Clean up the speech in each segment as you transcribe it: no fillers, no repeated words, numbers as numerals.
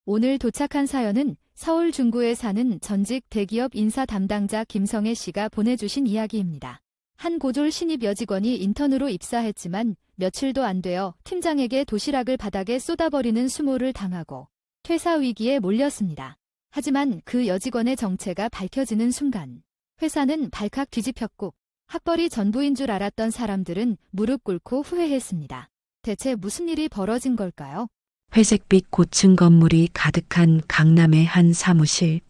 오늘 도착한 사연은 서울 중구에 사는 전직 대기업 인사 담당자 김성애 씨가 보내주신 이야기입니다. 한 고졸 신입 여직원이 인턴으로 입사했지만 며칠도 안 되어 팀장에게 도시락을 바닥에 쏟아버리는 수모를 당하고 퇴사 위기에 몰렸습니다. 하지만 그 여직원의 정체가 밝혀지는 순간 회사는 발칵 뒤집혔고 학벌이 전부인 줄 알았던 사람들은 무릎 꿇고 후회했습니다. 대체 무슨 일이 벌어진 걸까요? 회색빛 고층 건물이 가득한 강남의 한 사무실.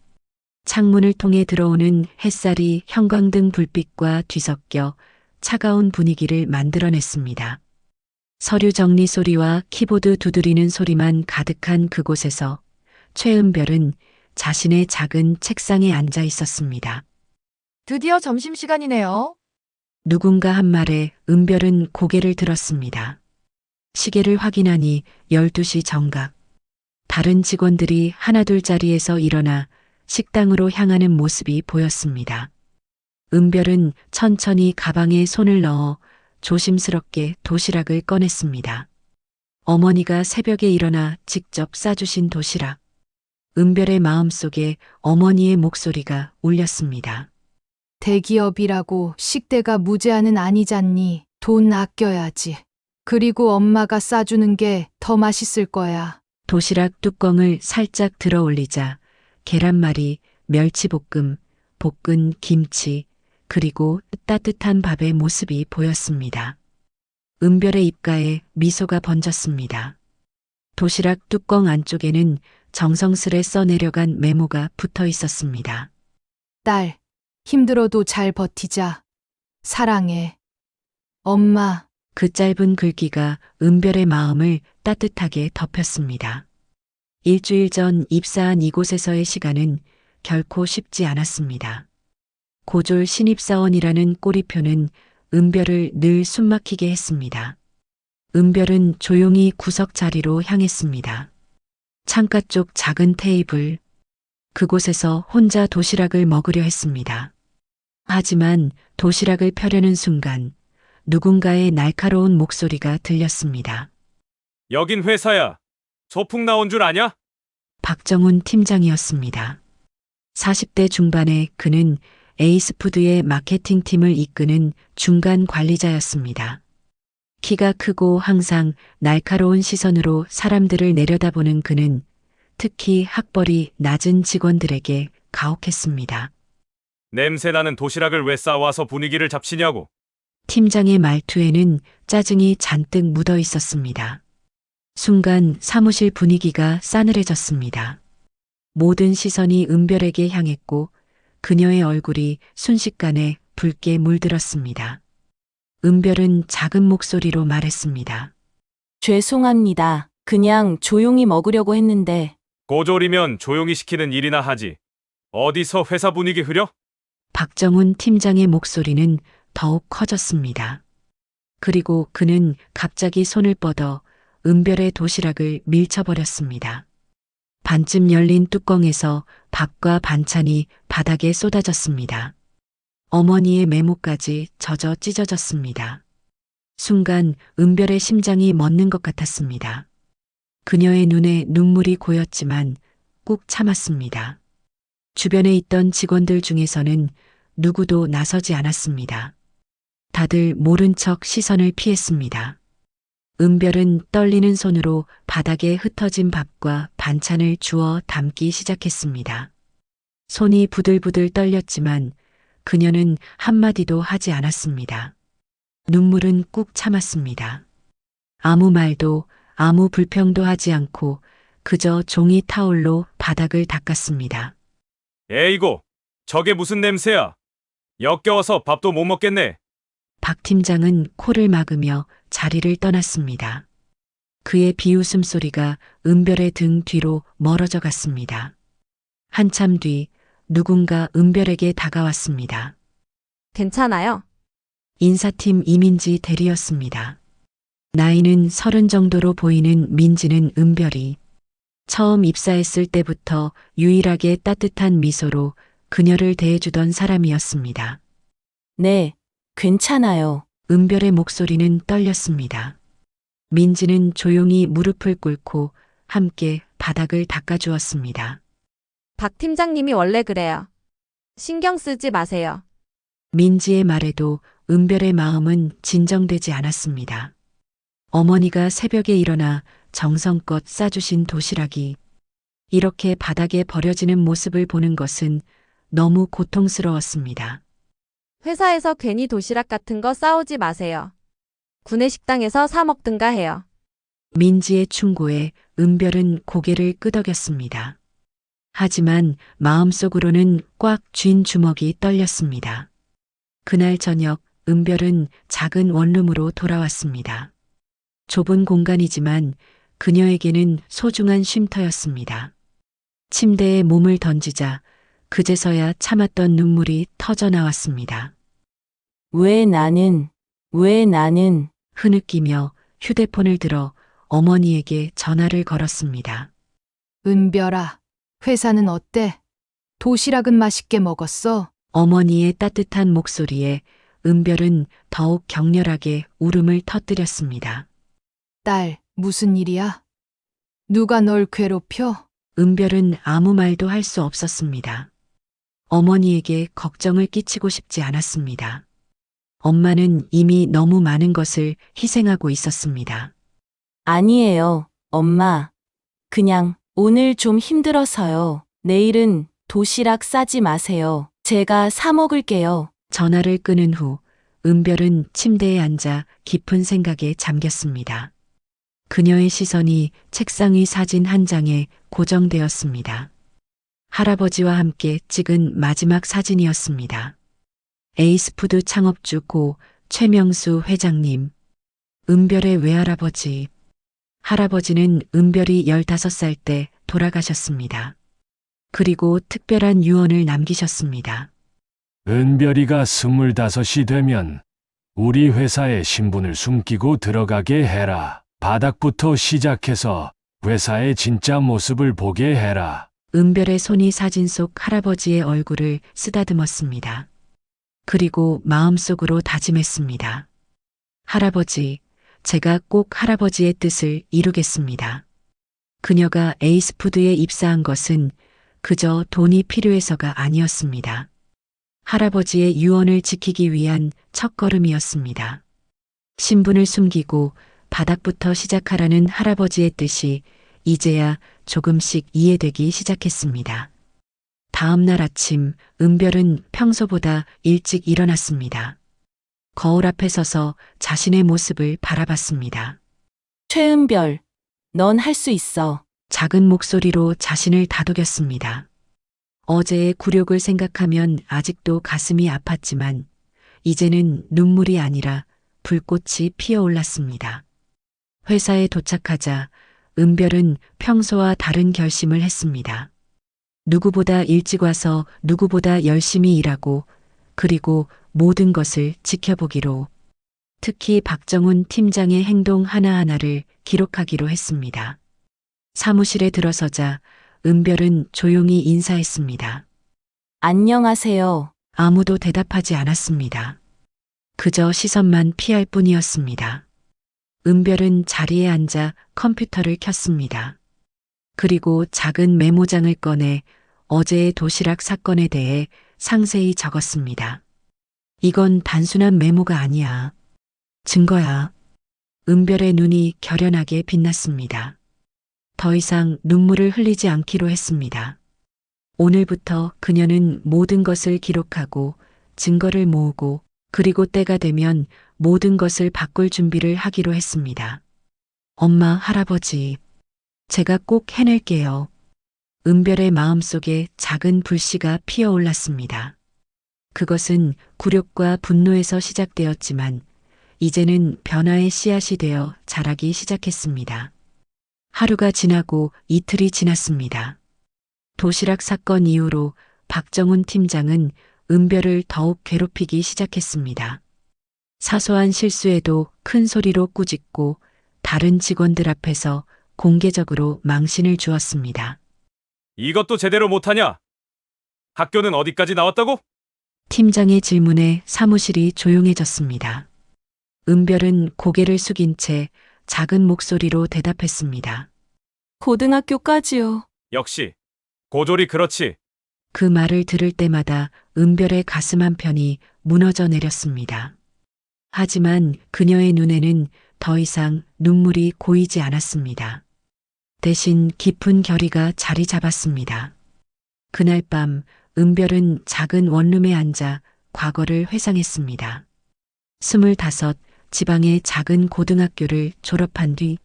창문을 통해 들어오는 햇살이 형광등 불빛과 뒤섞여 차가운 분위기를 만들어냈습니다. 서류 정리 소리와 키보드 두드리는 소리만 가득한 그곳에서 최은별은 자신의 작은 책상에 앉아 있었습니다. 드디어 점심시간이네요. 누군가 한 말에 은별은 고개를 들었습니다. 시계를 확인하니 12시 정각. 다른 직원들이 하나둘 자리에서 일어나 식당으로 향하는 모습이 보였습니다. 은별은 천천히 가방에 손을 넣어 조심스럽게 도시락을 꺼냈습니다. 어머니가 새벽에 일어나 직접 싸주신 도시락. 은별의 마음속에 어머니의 목소리가 울렸습니다. 대기업이라고 식대가 무제한은 아니잖니. 돈 아껴야지. 그리고 엄마가 싸주는 게 더 맛있을 거야. 도시락 뚜껑을 살짝 들어 올리자 계란말이, 멸치볶음, 볶은 김치, 그리고 따뜻한 밥의 모습이 보였습니다. 은별의 입가에 미소가 번졌습니다. 도시락 뚜껑 안쪽에는 정성스레 써내려간 메모가 붙어 있었습니다. 딸, 힘들어도 잘 버티자. 사랑해. 엄마. 그 짧은 글귀가 은별의 마음을 따뜻하게 덮였습니다. 일주일 전 입사한 이곳에서의 시간은 결코 쉽지 않았습니다. 고졸 신입사원이라는 꼬리표는 은별을 늘 숨막히게 했습니다. 은별은 조용히 구석 자리로 향했습니다. 창가 쪽 작은 테이블. 그곳에서 혼자 도시락을 먹으려 했습니다. 하지만 도시락을 펴려는 순간 누군가의 날카로운 목소리가 들렸습니다. 여긴 회사야. 소풍 나온 줄 아냐? 박정훈 팀장이었습니다. 40대 중반의 그는 에이스푸드의 마케팅팀을 이끄는 중간 관리자였습니다. 키가 크고 항상 날카로운 시선으로 사람들을 내려다보는 그는 특히 학벌이 낮은 직원들에게 가혹했습니다. 냄새나는 도시락을 왜 싸와서 분위기를 잡시냐고. 팀장의 말투에는 짜증이 잔뜩 묻어 있었습니다. 순간 사무실 분위기가 싸늘해졌습니다. 모든 시선이 은별에게 향했고 그녀의 얼굴이 순식간에 붉게 물들었습니다. 은별은 작은 목소리로 말했습니다. 죄송합니다. 그냥 조용히 먹으려고 했는데. 고졸이면 조용히 시키는 일이나 하지. 어디서 회사 분위기 흐려? 박정훈 팀장의 목소리는 더욱 커졌습니다. 그리고 그는 갑자기 손을 뻗어 은별의 도시락을 밀쳐버렸습니다. 반쯤 열린 뚜껑에서 밥과 반찬이 바닥에 쏟아졌습니다. 어머니의 메모까지 젖어 찢어졌습니다. 순간 은별의 심장이 멎는 것 같았습니다. 그녀의 눈에 눈물이 고였지만 꾹 참았습니다. 주변에 있던 직원들 중에서는 누구도 나서지 않았습니다. 다들 모른 척 시선을 피했습니다. 은별은 떨리는 손으로 바닥에 흩어진 밥과 반찬을 주워 담기 시작했습니다. 손이 부들부들 떨렸지만 그녀는 한마디도 하지 않았습니다. 눈물은 꾹 참았습니다. 아무 말도 아무 불평도 하지 않고 그저 종이 타올로 바닥을 닦았습니다. 에이고, 저게 무슨 냄새야? 역겨워서 밥도 못 먹겠네. 박 팀장은 코를 막으며 자리를 떠났습니다. 그의 비웃음 소리가 은별의 등 뒤로 멀어져 갔습니다. 한참 뒤 누군가 은별에게 다가왔습니다. 괜찮아요? 인사팀 이민지 대리였습니다. 나이는 30 정도로 보이는 민지는 은별이 처음 입사했을 때부터 유일하게 따뜻한 미소로 그녀를 대해주던 사람이었습니다. 네, 괜찮아요. 은별의 목소리는 떨렸습니다. 민지는 조용히 무릎을 꿇고 함께 바닥을 닦아주었습니다. 박 팀장님이 원래 그래요. 신경 쓰지 마세요. 민지의 말에도 은별의 마음은 진정되지 않았습니다. 어머니가 새벽에 일어나 정성껏 싸주신 도시락이 이렇게 바닥에 버려지는 모습을 보는 것은 너무 고통스러웠습니다. 회사에서 괜히 도시락 같은 거 싸오지 마세요. 구내식당에서 사 먹든가 해요. 민지의 충고에 은별은 고개를 끄덕였습니다. 하지만 마음속으로는 꽉 쥔 주먹이 떨렸습니다. 그날 저녁 은별은 작은 원룸으로 돌아왔습니다. 좁은 공간이지만 그녀에게는 소중한 쉼터였습니다. 침대에 몸을 던지자 그제서야 참았던 눈물이 터져 나왔습니다. 왜 나는 흐느끼며 휴대폰을 들어 어머니에게 전화를 걸었습니다. 은별아, 회사는 어때? 도시락은 맛있게 먹었어? 어머니의 따뜻한 목소리에 은별은 더욱 격렬하게 울음을 터뜨렸습니다. 딸, 무슨 일이야? 누가 널 괴롭혀? 은별은 아무 말도 할 수 없었습니다. 어머니에게 걱정을 끼치고 싶지 않았습니다. 엄마는 이미 너무 많은 것을 희생하고 있었습니다. 아니에요, 엄마. 그냥 오늘 좀 힘들어서요. 내일은 도시락 싸지 마세요. 제가 사 먹을게요. 전화를 끊은 후 은별은 침대에 앉아 깊은 생각에 잠겼습니다. 그녀의 시선이 책상 위 사진 한 장에 고정되었습니다. 할아버지와 함께 찍은 마지막 사진이었습니다. 에이스푸드 창업주 고 최명수 회장님, 은별의 외할아버지. 할아버지는 은별이 15살 때 돌아가셨습니다. 그리고 특별한 유언을 남기셨습니다. 은별이가 25이 되면 우리 회사에 신분을 숨기고 들어가게 해라. 바닥부터 시작해서 회사의 진짜 모습을 보게 해라. 은별의 손이 사진 속 할아버지의 얼굴을 쓰다듬었습니다. 그리고 마음속으로 다짐했습니다. 할아버지, 제가 꼭 할아버지의 뜻을 이루겠습니다. 그녀가 에이스푸드에 입사한 것은 그저 돈이 필요해서가 아니었습니다. 할아버지의 유언을 지키기 위한 첫걸음이었습니다. 신분을 숨기고 바닥부터 시작하라는 할아버지의 뜻이 이제야 조금씩 이해되기 시작했습니다. 다음 날 아침 은별은 평소보다 일찍 일어났습니다. 거울 앞에 서서 자신의 모습을 바라봤습니다. 최은별, 넌 할 수 있어. 작은 목소리로 자신을 다독였습니다. 어제의 굴욕을 생각하면 아직도 가슴이 아팠지만 이제는 눈물이 아니라 불꽃이 피어올랐습니다. 회사에 도착하자 은별은 평소와 다른 결심을 했습니다. 누구보다 일찍 와서 누구보다 열심히 일하고 그리고 모든 것을 지켜보기로, 특히 박정훈 팀장의 행동 하나하나를 기록하기로 했습니다. 사무실에 들어서자 은별은 조용히 인사했습니다. 안녕하세요. 아무도 대답하지 않았습니다. 그저 시선만 피할 뿐이었습니다. 은별은 자리에 앉아 컴퓨터를 켰습니다. 그리고 작은 메모장을 꺼내 어제의 도시락 사건에 대해 상세히 적었습니다. 이건 단순한 메모가 아니야. 증거야. 은별의 눈이 결연하게 빛났습니다. 더 이상 눈물을 흘리지 않기로 했습니다. 오늘부터 그녀는 모든 것을 기록하고 증거를 모으고 그리고 때가 되면 모든 것을 바꿀 준비를 하기로 했습니다. 엄마, 할아버지, 제가 꼭 해낼게요. 은별의 마음속에 작은 불씨가 피어올랐습니다. 그것은 굴욕과 분노에서 시작되었지만 이제는 변화의 씨앗이 되어 자라기 시작했습니다. 하루가 지나고 이틀이 지났습니다. 도시락 사건 이후로 박정훈 팀장은 은별을 더욱 괴롭히기 시작했습니다. 사소한 실수에도 큰 소리로 꾸짖고 다른 직원들 앞에서 공개적으로 망신을 주었습니다. 이것도 제대로 못하냐? 학교는 어디까지 나왔다고? 팀장의 질문에 사무실이 조용해졌습니다. 은별은 고개를 숙인 채 작은 목소리로 대답했습니다. 고등학교까지요. 역시 고졸이 그렇지. 그 말을 들을 때마다 은별의 가슴 한편이 무너져 내렸습니다. 하지만 그녀의 눈에는 더 이상 눈물이 고이지 않았습니다. 대신 깊은 결의가 자리 잡았습니다. 그날 밤 은별은 작은 원룸에 앉아 과거를 회상했습니다. 25, 지방의 작은 고등학교를 졸업한 뒤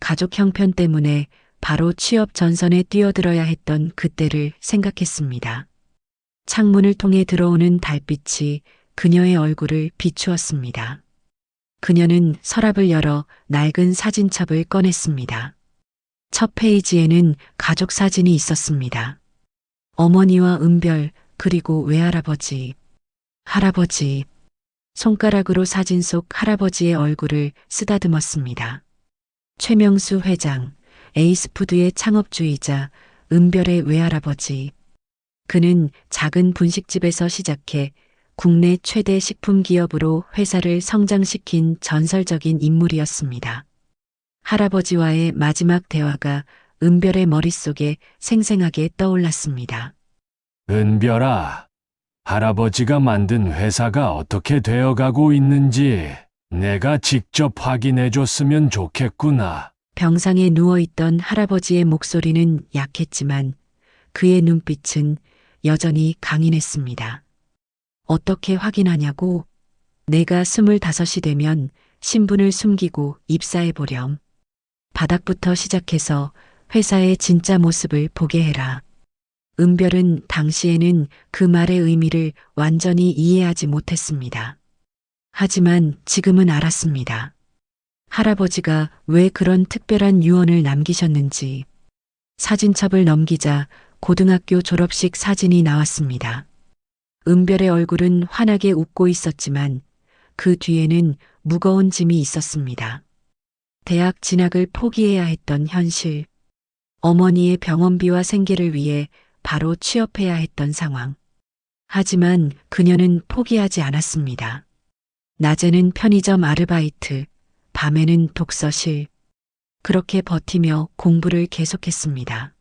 가족 형편 때문에 바로 취업 전선에 뛰어들어야 했던 그때를 생각했습니다. 창문을 통해 들어오는 달빛이 그녀의 얼굴을 비추었습니다. 그녀는 서랍을 열어 낡은 사진첩을 꺼냈습니다. 첫 페이지에는 가족 사진이 있었습니다. 어머니와 은별, 그리고 외할아버지, 할아버지. 손가락으로 사진 속 할아버지의 얼굴을 쓰다듬었습니다. 최명수 회장, 에이스푸드의 창업주이자 은별의 외할아버지. 그는 작은 분식집에서 시작해 국내 최대 식품 기업으로 회사를 성장시킨 전설적인 인물이었습니다. 할아버지와의 마지막 대화가 은별의 머릿속에 생생하게 떠올랐습니다. 은별아, 할아버지가 만든 회사가 어떻게 되어가고 있는지 내가 직접 확인해 줬으면 좋겠구나. 병상에 누워있던 할아버지의 목소리는 약했지만 그의 눈빛은 여전히 강인했습니다. 어떻게 확인하냐고? 내가 25이 되면 신분을 숨기고 입사해보렴. 바닥부터 시작해서 회사의 진짜 모습을 보게 해라. 은별은 당시에는 그 말의 의미를 완전히 이해하지 못했습니다. 하지만 지금은 알았습니다. 할아버지가 왜 그런 특별한 유언을 남기셨는지. 사진첩을 넘기자 고등학교 졸업식 사진이 나왔습니다. 은별의 얼굴은 환하게 웃고 있었지만 그 뒤에는 무거운 짐이 있었습니다. 대학 진학을 포기해야 했던 현실. 어머니의 병원비와 생계를 위해 바로 취업해야 했던 상황. 하지만 그녀는 포기하지 않았습니다. 낮에는 편의점 아르바이트, 밤에는 독서실. 그렇게 버티며 공부를 계속했습니다.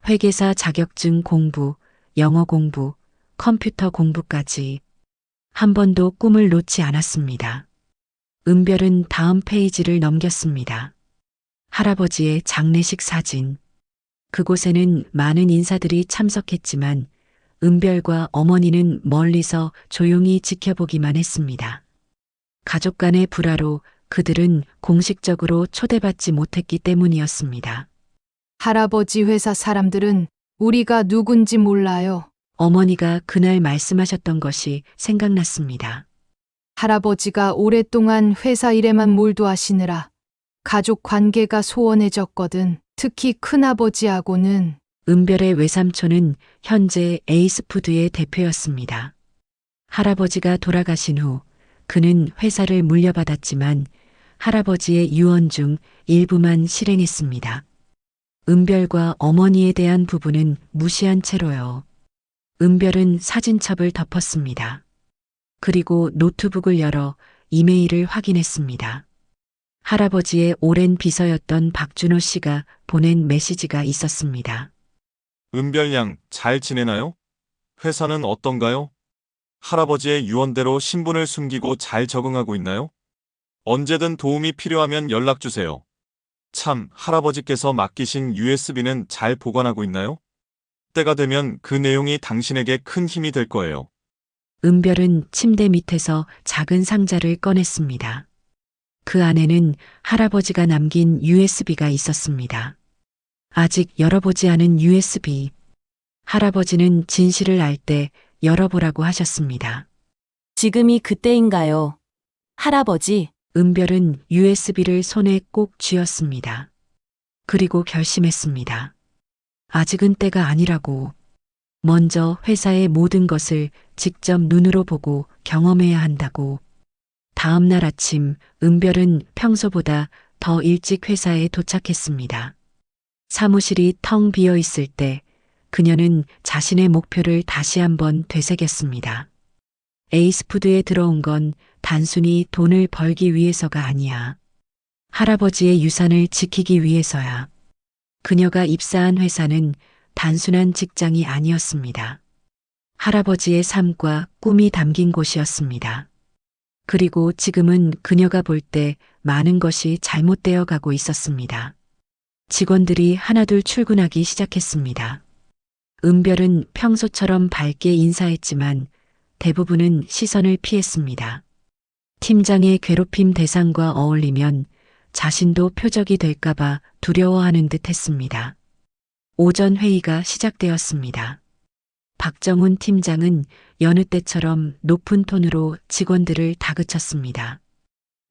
회계사 자격증 공부, 영어 공부, 컴퓨터 공부까지. 한 번도 꿈을 놓지 않았습니다. 은별은 다음 페이지를 넘겼습니다. 할아버지의 장례식 사진. 그곳에는 많은 인사들이 참석했지만 은별과 어머니는 멀리서 조용히 지켜보기만 했습니다. 가족 간의 불화로 그들은 공식적으로 초대받지 못했기 때문이었습니다. 할아버지 회사 사람들은 우리가 누군지 몰라요. 어머니가 그날 말씀하셨던 것이 생각났습니다. 할아버지가 오랫동안 회사 일에만 몰두하시느라 가족 관계가 소원해졌거든. 특히 큰아버지하고는. 은별의 외삼촌은 현재 에이스푸드의 대표였습니다. 할아버지가 돌아가신 후 그는 회사를 물려받았지만 할아버지의 유언 중 일부만 실행했습니다. 은별과 어머니에 대한 부분은 무시한 채로요. 은별은 사진첩을 덮었습니다. 그리고 노트북을 열어 이메일을 확인했습니다. 할아버지의 오랜 비서였던 박준호 씨가 보낸 메시지가 있었습니다. 은별 양 잘 지내나요? 회사는 어떤가요? 할아버지의 유언대로 신분을 숨기고 잘 적응하고 있나요? 언제든 도움이 필요하면 연락 주세요. 참, 할아버지께서 맡기신 USB는 잘 보관하고 있나요? 때가 되면 그 내용이 당신에게 큰 힘이 될 거예요. 은별은 침대 밑에서 작은 상자를 꺼냈습니다. 그 안에는 할아버지가 남긴 USB가 있었습니다. 아직 열어보지 않은 USB. 할아버지는 진실을 알 때 열어보라고 하셨습니다. 지금이 그때인가요? 할아버지, 은별은 USB를 손에 꼭 쥐었습니다. 그리고 결심했습니다. 아직은 때가 아니라고. 먼저 회사의 모든 것을 직접 눈으로 보고 경험해야 한다고. 다음 날 아침 은별은 평소보다 더 일찍 회사에 도착했습니다. 사무실이 텅 비어 있을 때 그녀는 자신의 목표를 다시 한번 되새겼습니다. 에이스푸드에 들어온 건 단순히 돈을 벌기 위해서가 아니야. 할아버지의 유산을 지키기 위해서야. 그녀가 입사한 회사는 단순한 직장이 아니었습니다. 할아버지의 삶과 꿈이 담긴 곳이었습니다. 그리고 지금은 그녀가 볼 때 많은 것이 잘못되어 가고 있었습니다. 직원들이 하나둘 출근하기 시작했습니다. 은별은 평소처럼 밝게 인사했지만 대부분은 시선을 피했습니다. 팀장의 괴롭힘 대상과 어울리면 자신도 표적이 될까봐 두려워하는 듯 했습니다. 오전 회의가 시작되었습니다. 박정훈 팀장은 여느 때처럼 높은 톤으로 직원들을 다그쳤습니다.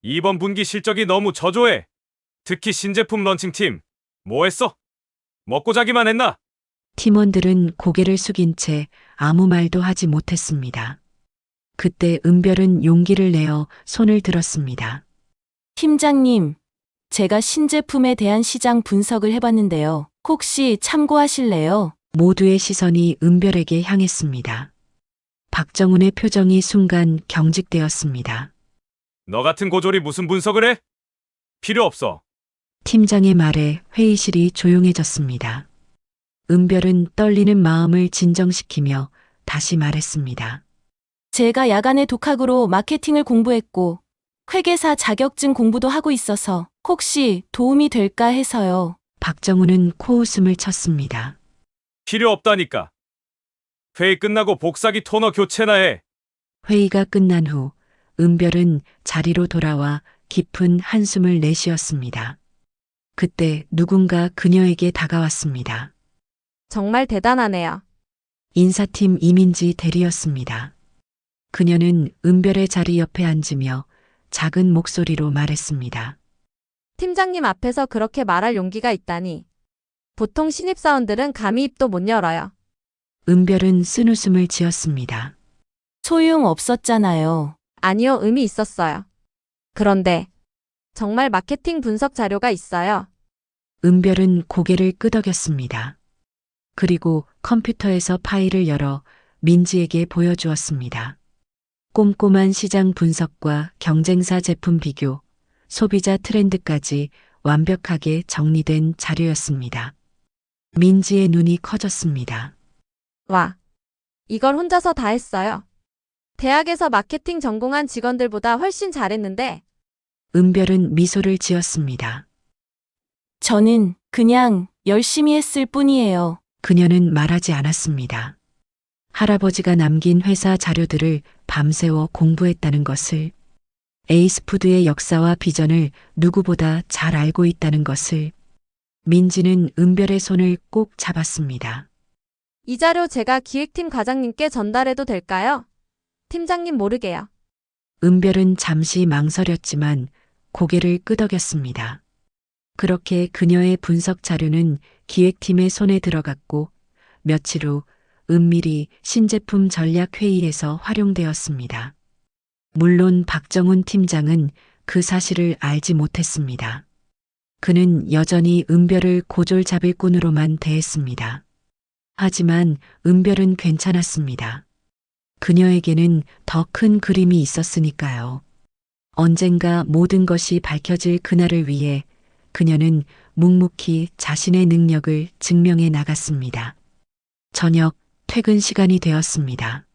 이번 분기 실적이 너무 저조해. 특히 신제품 런칭팀. 뭐 했어? 먹고 자기만 했나? 팀원들은 고개를 숙인 채 아무 말도 하지 못했습니다. 그때 은별은 용기를 내어 손을 들었습니다. 팀장님, 제가 신제품에 대한 시장 분석을 해봤는데요. 혹시 참고하실래요? 모두의 시선이 은별에게 향했습니다. 박정훈의 표정이 순간 경직되었습니다. 너 같은 고졸이 무슨 분석을 해? 필요 없어. 팀장의 말에 회의실이 조용해졌습니다. 은별은 떨리는 마음을 진정시키며 다시 말했습니다. 제가 야간에 독학으로 마케팅을 공부했고 회계사 자격증 공부도 하고 있어서 혹시 도움이 될까 해서요. 박정훈은 코웃음을 쳤습니다. 필요 없다니까. 회의 끝나고 복사기 토너 교체나 해. 회의가 끝난 후 은별은 자리로 돌아와 깊은 한숨을 내쉬었습니다. 그때 누군가 그녀에게 다가왔습니다. 정말 대단하네요. 인사팀 이민지 대리였습니다. 그녀는 은별의 자리 옆에 앉으며 작은 목소리로 말했습니다. 팀장님 앞에서 그렇게 말할 용기가 있다니. 보통 신입사원들은 감히 입도 못 열어요. 은별은 쓴웃음을 지었습니다. 소용없었잖아요. 아니요, 의미 있었어요. 그런데 정말 마케팅 분석 자료가 있어요. 은별은 고개를 끄덕였습니다. 그리고 컴퓨터에서 파일을 열어 민지에게 보여주었습니다. 꼼꼼한 시장 분석과 경쟁사 제품 비교, 소비자 트렌드까지 완벽하게 정리된 자료였습니다. 민지의 눈이 커졌습니다. 와, 이걸 혼자서 다 했어요. 대학에서 마케팅 전공한 직원들보다 훨씬 잘했는데. 은별은 미소를 지었습니다. 저는 그냥 열심히 했을 뿐이에요. 그녀는 말하지 않았습니다. 할아버지가 남긴 회사 자료들을 밤새워 공부했다는 것을, 에이스푸드의 역사와 비전을 누구보다 잘 알고 있다는 것을, 민지는 은별의 손을 꼭 잡았습니다. 이 자료 제가 기획팀 과장님께 전달해도 될까요? 팀장님 모르게요. 은별은 잠시 망설였지만 고개를 끄덕였습니다. 그렇게 그녀의 분석 자료는 기획팀의 손에 들어갔고 며칠 후 은밀히 신제품 전략 회의에서 활용되었습니다. 물론 박정훈 팀장은 그 사실을 알지 못했습니다. 그는 여전히 은별을 고졸 잡일꾼으로만 대했습니다. 하지만 은별은 괜찮았습니다. 그녀에게는 더 큰 그림이 있었으니까요. 언젠가 모든 것이 밝혀질 그날을 위해 그녀는 묵묵히 자신의 능력을 증명해 나갔습니다. 저녁 퇴근 시간이 되었습니다.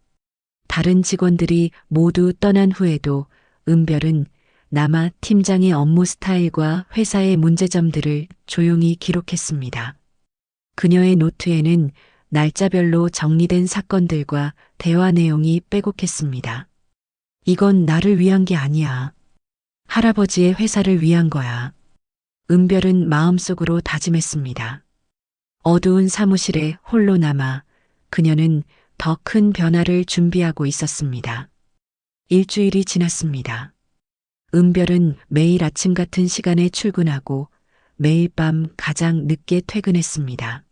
다른 직원들이 모두 떠난 후에도 은별은 남아 팀장의 업무 스타일과 회사의 문제점들을 조용히 기록했습니다. 그녀의 노트에는 날짜별로 정리된 사건들과 대화 내용이 빼곡했습니다. 이건 나를 위한 게 아니야. 할아버지의 회사를 위한 거야. 은별은 마음속으로 다짐했습니다. 어두운 사무실에 홀로 남아 그녀는 더 큰 변화를 준비하고 있었습니다. 일주일이 지났습니다. 은별은 매일 아침 같은 시간에 출근하고 매일 밤 가장 늦게 퇴근했습니다.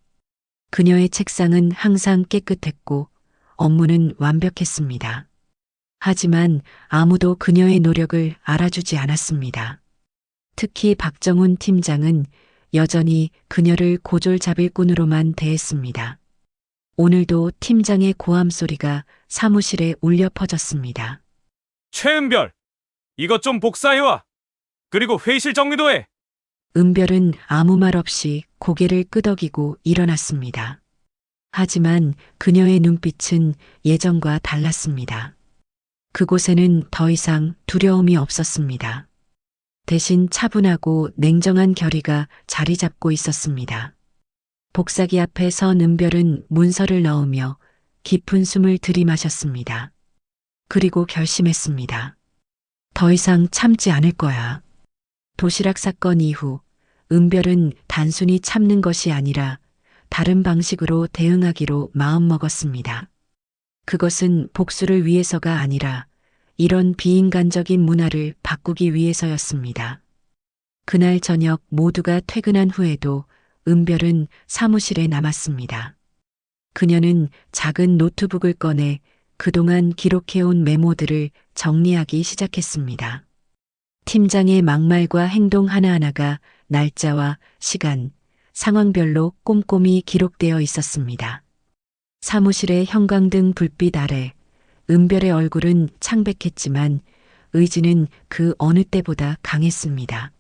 그녀의 책상은 항상 깨끗했고 업무는 완벽했습니다. 하지만 아무도 그녀의 노력을 알아주지 않았습니다. 특히 박정훈 팀장은 여전히 그녀를 고졸 잡일꾼으로만 대했습니다. 오늘도 팀장의 고함 소리가 사무실에 울려 퍼졌습니다. 최은별, 이것 좀 복사해와. 그리고 회의실 정리도 해. 은별은 아무 말 없이 고개를 끄덕이고 일어났습니다. 하지만 그녀의 눈빛은 예전과 달랐습니다. 그곳에는 더 이상 두려움이 없었습니다. 대신 차분하고 냉정한 결의가 자리 잡고 있었습니다. 복사기 앞에 선 은별은 문서를 넣으며 깊은 숨을 들이마셨습니다. 그리고 결심했습니다. 더 이상 참지 않을 거야. 도시락 사건 이후 은별은 단순히 참는 것이 아니라 다른 방식으로 대응하기로 마음먹었습니다. 그것은 복수를 위해서가 아니라 이런 비인간적인 문화를 바꾸기 위해서였습니다. 그날 저녁 모두가 퇴근한 후에도 은별은 사무실에 남았습니다. 그녀는 작은 노트북을 꺼내 그동안 기록해온 메모들을 정리하기 시작했습니다. 팀장의 막말과 행동 하나하나가 날짜와 시간, 상황별로 꼼꼼히 기록되어 있었습니다. 사무실의 형광등 불빛 아래 은별의 얼굴은 창백했지만 의지는 그 어느 때보다 강했습니다.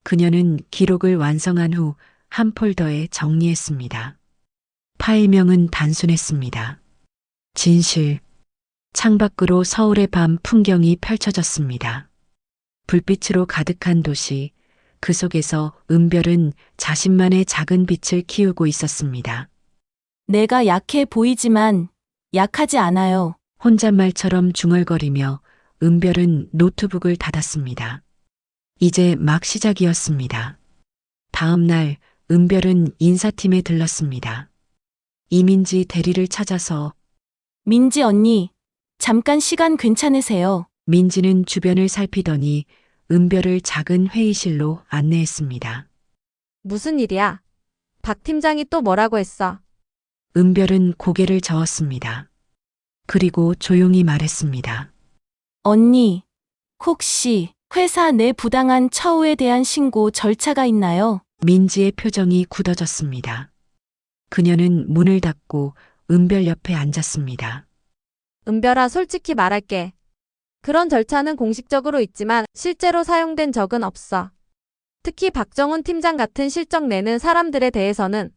그녀는 기록을 완성한 후 한 폴더에 정리했습니다. 파일명은 단순했습니다. 진실. 창밖으로 서울의 밤 풍경이 펼쳐졌습니다. 불빛으로 가득한 도시, 그 속에서 은별은 자신만의 작은 빛을 키우고 있었습니다. 내가 약해 보이지만 약하지 않아요. 혼잣말처럼 중얼거리며 은별은 노트북을 닫았습니다. 이제 막 시작이었습니다. 다음 날 은별은 인사팀에 들렀습니다. 이민지 대리를 찾아서 민지 언니, 잠깐 시간 괜찮으세요? 민지는 주변을 살피더니 은별을 작은 회의실로 안내했습니다. 무슨 일이야? 박 팀장이 또 뭐라고 했어? 은별은 고개를 저었습니다. 그리고 조용히 말했습니다. 언니, 혹시 회사 내 부당한 처우에 대한 신고 절차가 있나요? 민지의 표정이 굳어졌습니다. 그녀는 문을 닫고 은별 옆에 앉았습니다. 은별아, 솔직히 말할게. 그런 절차는 공식적으로 있지만 실제로 사용된 적은 없어. 특히 박정훈 팀장 같은 실적 내는 사람들에 대해서는.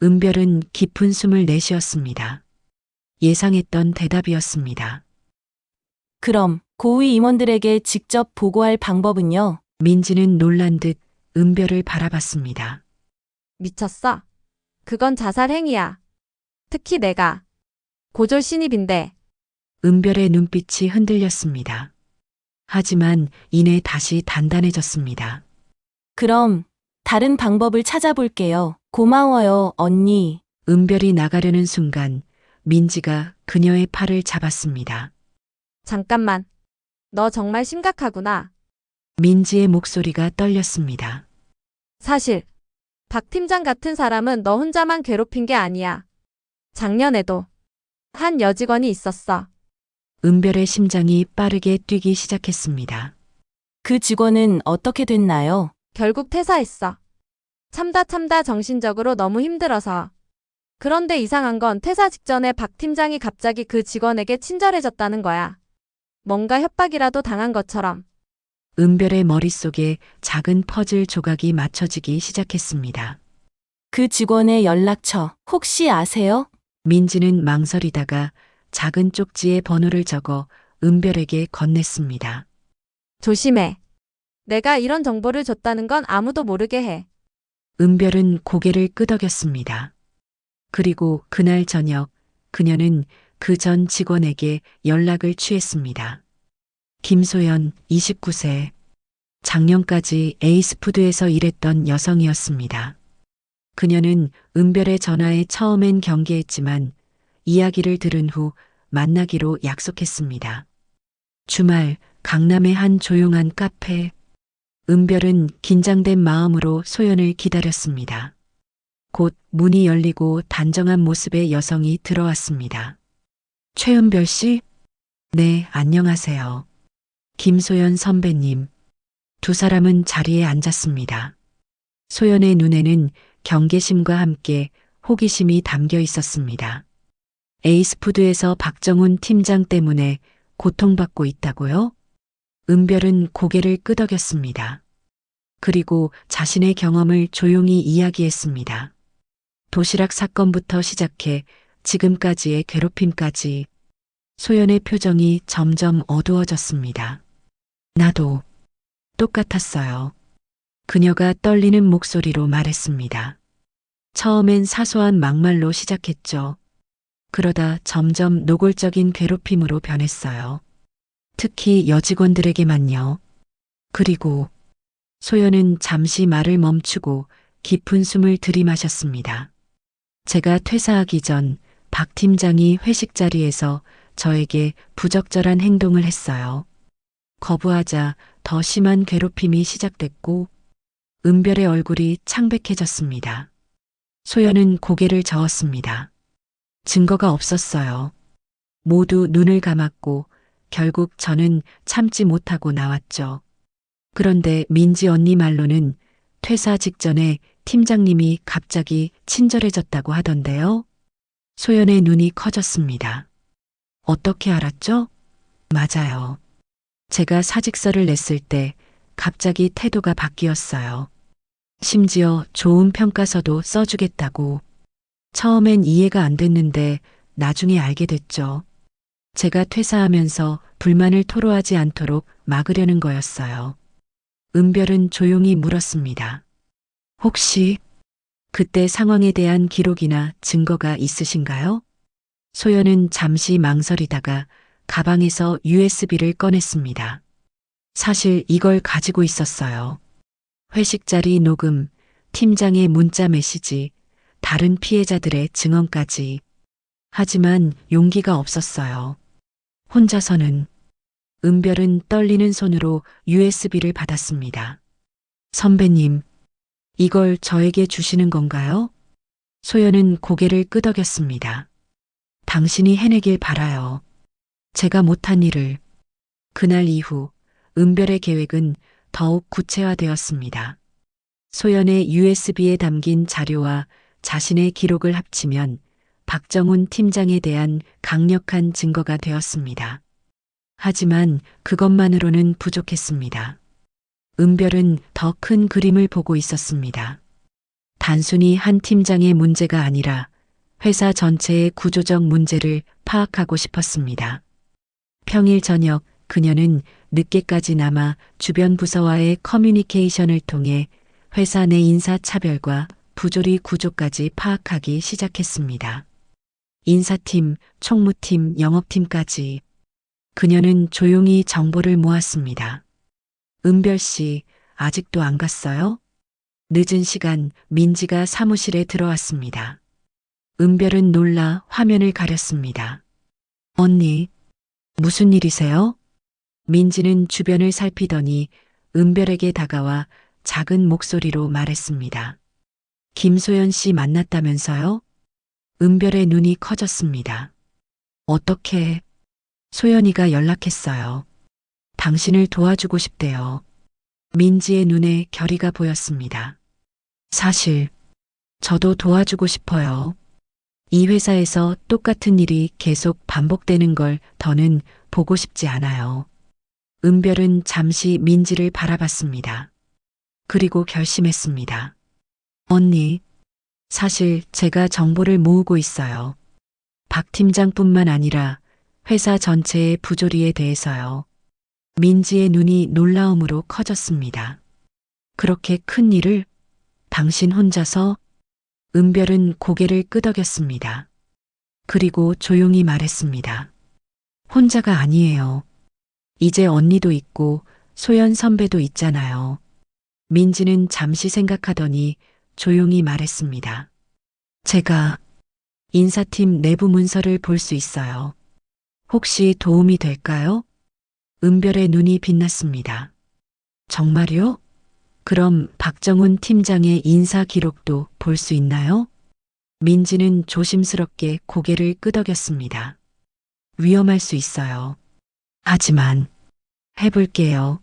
은별은 깊은 숨을 내쉬었습니다. 예상했던 대답이었습니다. 그럼 고위 임원들에게 직접 보고할 방법은요? 민지는 놀란 듯 은별을 바라봤습니다. 미쳤어? 그건 자살 행위야. 특히 내가 고졸 신입인데. 은별의 눈빛이 흔들렸습니다. 하지만 이내 다시 단단해졌습니다. 그럼 다른 방법을 찾아볼게요. 고마워요, 언니. 은별이 나가려는 순간 민지가 그녀의 팔을 잡았습니다. 잠깐만. 너 정말 심각하구나. 민지의 목소리가 떨렸습니다. 사실 박 팀장 같은 사람은 너 혼자만 괴롭힌 게 아니야. 작년에도 한 여직원이 있었어. 은별의 심장이 빠르게 뛰기 시작했습니다. 그 직원은 어떻게 됐나요? 결국 퇴사했어. 참다 정신적으로 너무 힘들어서. 그런데 이상한 건 퇴사 직전에 박 팀장이 갑자기 그 직원에게 친절해졌다는 거야. 뭔가 협박이라도 당한 것처럼. 은별의 머릿속에 작은 퍼즐 조각이 맞춰지기 시작했습니다. 그 직원의 연락처 혹시 아세요? 민지는 망설이다가 작은 쪽지에 번호를 적어 은별에게 건넸습니다. 조심해. 내가 이런 정보를 줬다는 건 아무도 모르게 해. 은별은 고개를 끄덕였습니다. 그리고 그날 저녁 그녀는 그 전 직원에게 연락을 취했습니다. 김소연, 29세. 작년까지 에이스푸드에서 일했던 여성이었습니다. 그녀는 은별의 전화에 처음엔 경계했지만 이야기를 들은 후 만나기로 약속했습니다. 주말 강남의 한 조용한 카페. 은별은 긴장된 마음으로 소연을 기다렸습니다. 곧 문이 열리고 단정한 모습의 여성이 들어왔습니다. 최은별 씨? 네, 안녕하세요. 김소연 선배님. 두 사람은 자리에 앉았습니다. 소연의 눈에는 경계심과 함께 호기심이 담겨 있었습니다. 에이스푸드에서 박정훈 팀장 때문에 고통받고 있다고요? 은별은 고개를 끄덕였습니다. 그리고 자신의 경험을 조용히 이야기했습니다. 도시락 사건부터 시작해 지금까지의 괴롭힘까지 소연의 표정이 점점 어두워졌습니다. 나도 똑같았어요. 그녀가 떨리는 목소리로 말했습니다. 처음엔 사소한 막말로 시작했죠. 그러다 점점 노골적인 괴롭힘으로 변했어요. 특히 여직원들에게만요. 그리고 소연은 잠시 말을 멈추고 깊은 숨을 들이마셨습니다. 제가 퇴사하기 전 박 팀장이 회식 자리에서 저에게 부적절한 행동을 했어요. 거부하자 더 심한 괴롭힘이 시작됐고 은별의 얼굴이 창백해졌습니다. 소연은 고개를 저었습니다. 증거가 없었어요. 모두 눈을 감았고 결국 저는 참지 못하고 나왔죠. 그런데 민지 언니 말로는 퇴사 직전에 팀장님이 갑자기 친절해졌다고 하던데요. 소연의 눈이 커졌습니다. 어떻게 알았죠? 맞아요. 제가 사직서를 냈을 때 갑자기 태도가 바뀌었어요. 심지어 좋은 평가서도 써주겠다고. 처음엔 이해가 안 됐는데 나중에 알게 됐죠. 제가 퇴사하면서 불만을 토로하지 않도록 막으려는 거였어요. 은별은 조용히 물었습니다. 혹시 그때 상황에 대한 기록이나 증거가 있으신가요? 소연은 잠시 망설이다가 가방에서 USB를 꺼냈습니다. 사실 이걸 가지고 있었어요. 회식 자리 녹음, 팀장의 문자 메시지, 다른 피해자들의 증언까지. 하지만 용기가 없었어요. 혼자서는. 은별은 떨리는 손으로 USB를 받았습니다. 선배님, 이걸 저에게 주시는 건가요? 소연은 고개를 끄덕였습니다. 당신이 해내길 바라요. 제가 못한 일을. 그날 이후 은별의 계획은 더욱 구체화되었습니다. 소연의 USB에 담긴 자료와 자신의 기록을 합치면 박정훈 팀장에 대한 강력한 증거가 되었습니다. 하지만 그것만으로는 부족했습니다. 은별은 더 큰 그림을 보고 있었습니다. 단순히 한 팀장의 문제가 아니라 회사 전체의 구조적 문제를 파악하고 싶었습니다. 평일 저녁 그녀는 늦게까지 남아 주변 부서와의 커뮤니케이션을 통해 회사 내 인사차별과 부조리 구조까지 파악하기 시작했습니다. 인사팀, 총무팀, 영업팀까지 그녀는 조용히 정보를 모았습니다. 은별 씨, 아직도 안 갔어요? 늦은 시간 민지가 사무실에 들어왔습니다. 은별은 놀라 화면을 가렸습니다. 언니, 무슨 일이세요? 민지는 주변을 살피더니 은별에게 다가와 작은 목소리로 말했습니다. 김소연 씨 만났다면서요? 은별의 눈이 커졌습니다. 어떻게? 소연이가 연락했어요. 당신을 도와주고 싶대요. 민지의 눈에 결의가 보였습니다. 사실 저도 도와주고 싶어요. 이 회사에서 똑같은 일이 계속 반복되는 걸 더는 보고 싶지 않아요. 은별은 잠시 민지를 바라봤습니다. 그리고 결심했습니다. 언니, 사실 제가 정보를 모으고 있어요. 박 팀장뿐만 아니라 회사 전체의 부조리에 대해서요. 민지의 눈이 놀라움으로 커졌습니다. 그렇게 큰 일을 당신 혼자서? 은별은 고개를 끄덕였습니다. 그리고 조용히 말했습니다. 혼자가 아니에요. 이제 언니도 있고 소연 선배도 있잖아요. 민지는 잠시 생각하더니 조용히 말했습니다. 제가 인사팀 내부 문서를 볼 수 있어요. 혹시 도움이 될까요? 은별의 눈이 빛났습니다. 정말요? 그럼 박정훈 팀장의 인사 기록도 볼 수 있나요? 민지는 조심스럽게 고개를 끄덕였습니다. 위험할 수 있어요. 하지만 해볼게요.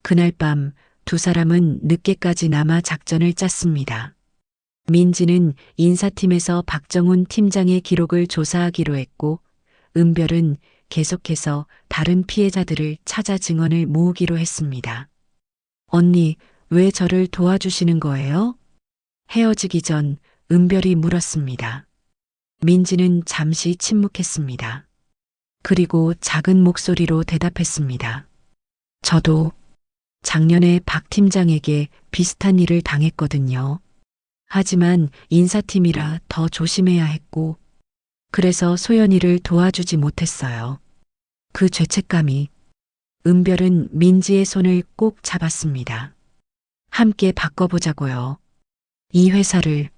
그날 밤 두 사람은 늦게까지 남아 작전을 짰습니다. 민지는 인사팀에서 박정훈 팀장의 기록을 조사하기로 했고 은별은 계속해서 다른 피해자들을 찾아 증언을 모으기로 했습니다. 언니, 왜 저를 도와주시는 거예요? 헤어지기 전 은별이 물었습니다. 민지는 잠시 침묵했습니다. 그리고 작은 목소리로 대답했습니다. 저도 작년에 박 팀장에게 비슷한 일을 당했거든요. 하지만 인사팀이라 더 조심해야 했고, 그래서 소연이를 도와주지 못했어요. 그 죄책감이. 은별은 민지의 손을 꼭 잡았습니다. 함께 바꿔보자고요. 이 회사를.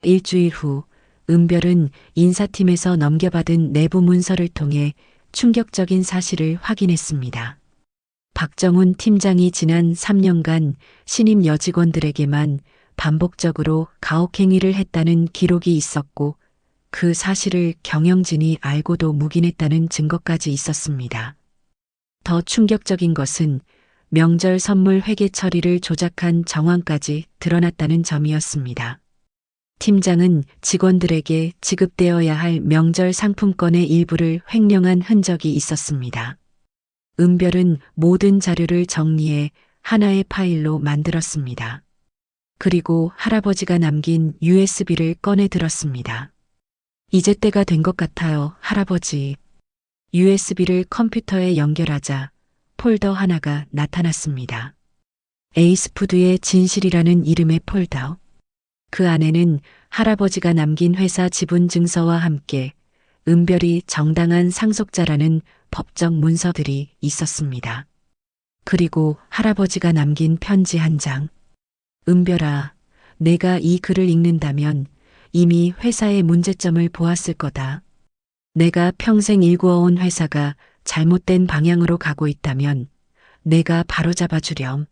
일주일 후 은별은 인사팀에서 넘겨받은 내부 문서를 통해 충격적인 사실을 확인했습니다. 박정훈 팀장이 지난 3년간 신입 여직원들에게만 반복적으로 가혹행위를 했다는 기록이 있었고, 그 사실을 경영진이 알고도 묵인했다는 증거까지 있었습니다. 더 충격적인 것은 명절 선물 회계 처리를 조작한 정황까지 드러났다는 점이었습니다. 팀장은 직원들에게 지급되어야 할 명절 상품권의 일부를 횡령한 흔적이 있었습니다. 은별은 모든 자료를 정리해 하나의 파일로 만들었습니다. 그리고 할아버지가 남긴 USB를 꺼내 들었습니다. 이제 때가 된 것 같아요, 할아버지. USB를 컴퓨터에 연결하자 폴더 하나가 나타났습니다. 에이스푸드의 진실이라는 이름의 폴더. 그 안에는 할아버지가 남긴 회사 지분 증서와 함께 은별이 정당한 상속자라는 법적 문서들이 있었습니다. 그리고 할아버지가 남긴 편지 한 장. 은별아, 내가 이 글을 읽는다면 이미 회사의 문제점을 보았을 거다. 내가 평생 일구어온 회사가 잘못된 방향으로 가고 있다면 내가 바로잡아 주렴.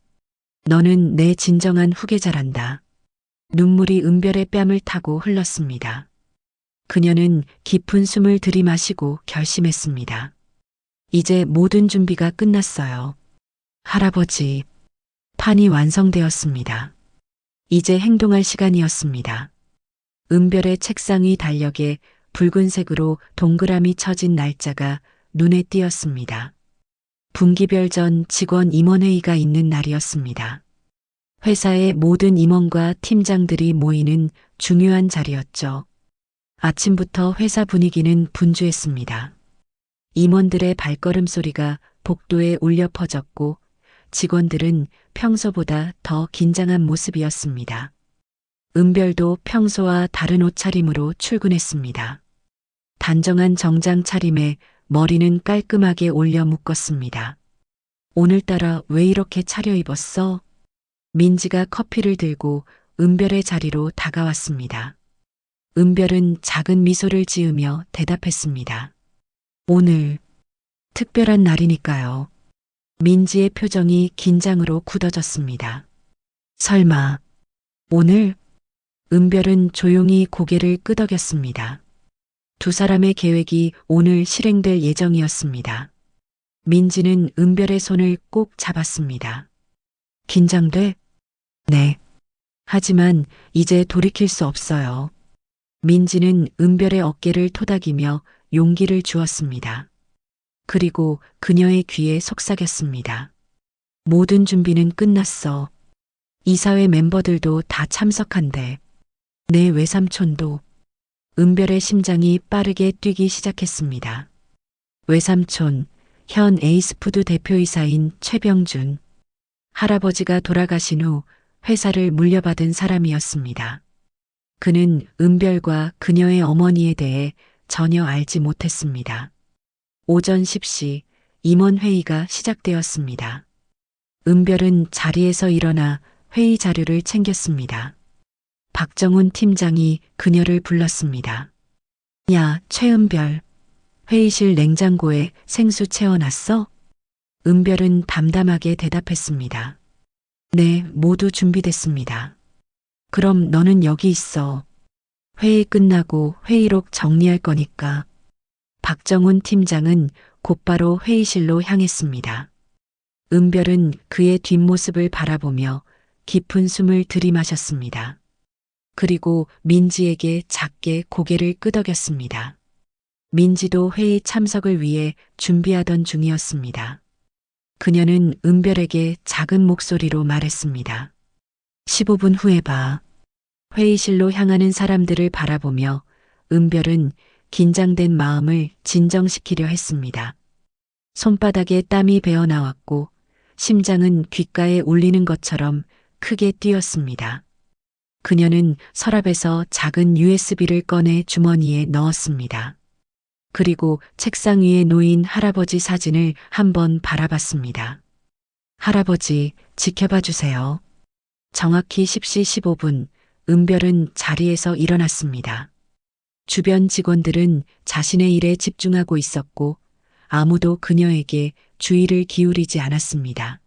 너는 내 진정한 후계자란다. 눈물이 은별의 뺨을 타고 흘렀습니다. 그녀는 깊은 숨을 들이마시고 결심했습니다. 이제 모든 준비가 끝났어요. 할아버지, 판이 완성되었습니다. 이제 행동할 시간이었습니다. 은별의 책상 위 달력에 붉은색으로 동그라미 쳐진 날짜가 눈에 띄었습니다. 분기별 전 직원 임원회의가 있는 날이었습니다. 회사의 모든 임원과 팀장들이 모이는 중요한 자리였죠. 아침부터 회사 분위기는 분주했습니다. 임원들의 발걸음 소리가 복도에 울려 퍼졌고, 직원들은 평소보다 더 긴장한 모습이었습니다. 은별도 평소와 다른 옷차림으로 출근했습니다. 단정한 정장 차림에 머리는 깔끔하게 올려 묶었습니다. 오늘따라 왜 이렇게 차려입었어? 민지가 커피를 들고 은별의 자리로 다가왔습니다. 은별은 작은 미소를 지으며 대답했습니다. 오늘 특별한 날이니까요. 민지의 표정이 긴장으로 굳어졌습니다. 설마 오늘? 은별은 조용히 고개를 끄덕였습니다. 두 사람의 계획이 오늘 실행될 예정이었습니다. 민지는 은별의 손을 꼭 잡았습니다. 긴장돼? 네. 하지만 이제 돌이킬 수 없어요. 민지는 은별의 어깨를 토닥이며 용기를 주었습니다. 그리고 그녀의 귀에 속삭였습니다. 모든 준비는 끝났어. 이사회 멤버들도 다 참석한대. 내 외삼촌도. 은별의 심장이 빠르게 뛰기 시작했습니다. 외삼촌, 현 에이스푸드 대표이사인 최병준. 할아버지가 돌아가신 후 회사를 물려받은 사람이었습니다. 그는 은별과 그녀의 어머니에 대해 전혀 알지 못했습니다. 오전 10시 임원회의가 시작되었습니다. 은별은 자리에서 일어나 회의 자료를 챙겼습니다. 박정훈 팀장이 그녀를 불렀습니다. 야, 최은별. 회의실 냉장고에 생수 채워놨어? 은별은 담담하게 대답했습니다. 네, 모두 준비됐습니다. 그럼 너는 여기 있어. 회의 끝나고 회의록 정리할 거니까. 박정훈 팀장은 곧바로 회의실로 향했습니다. 은별은 그의 뒷모습을 바라보며 깊은 숨을 들이마셨습니다. 그리고 민지에게 작게 고개를 끄덕였습니다. 민지도 회의 참석을 위해 준비하던 중이었습니다. 그녀는 은별에게 작은 목소리로 말했습니다. 15분 후에 봐. 회의실로 향하는 사람들을 바라보며 은별은 긴장된 마음을 진정시키려 했습니다. 손바닥에 땀이 배어 나왔고 심장은 귓가에 울리는 것처럼 크게 뛰었습니다. 그녀는 서랍에서 작은 USB를 꺼내 주머니에 넣었습니다. 그리고 책상 위에 놓인 할아버지 사진을 한번 바라봤습니다. 할아버지, 지켜봐 주세요. 정확히 10시 15분, 은별은 자리에서 일어났습니다. 주변 직원들은 자신의 일에 집중하고 있었고 아무도 그녀에게 주의를 기울이지 않았습니다.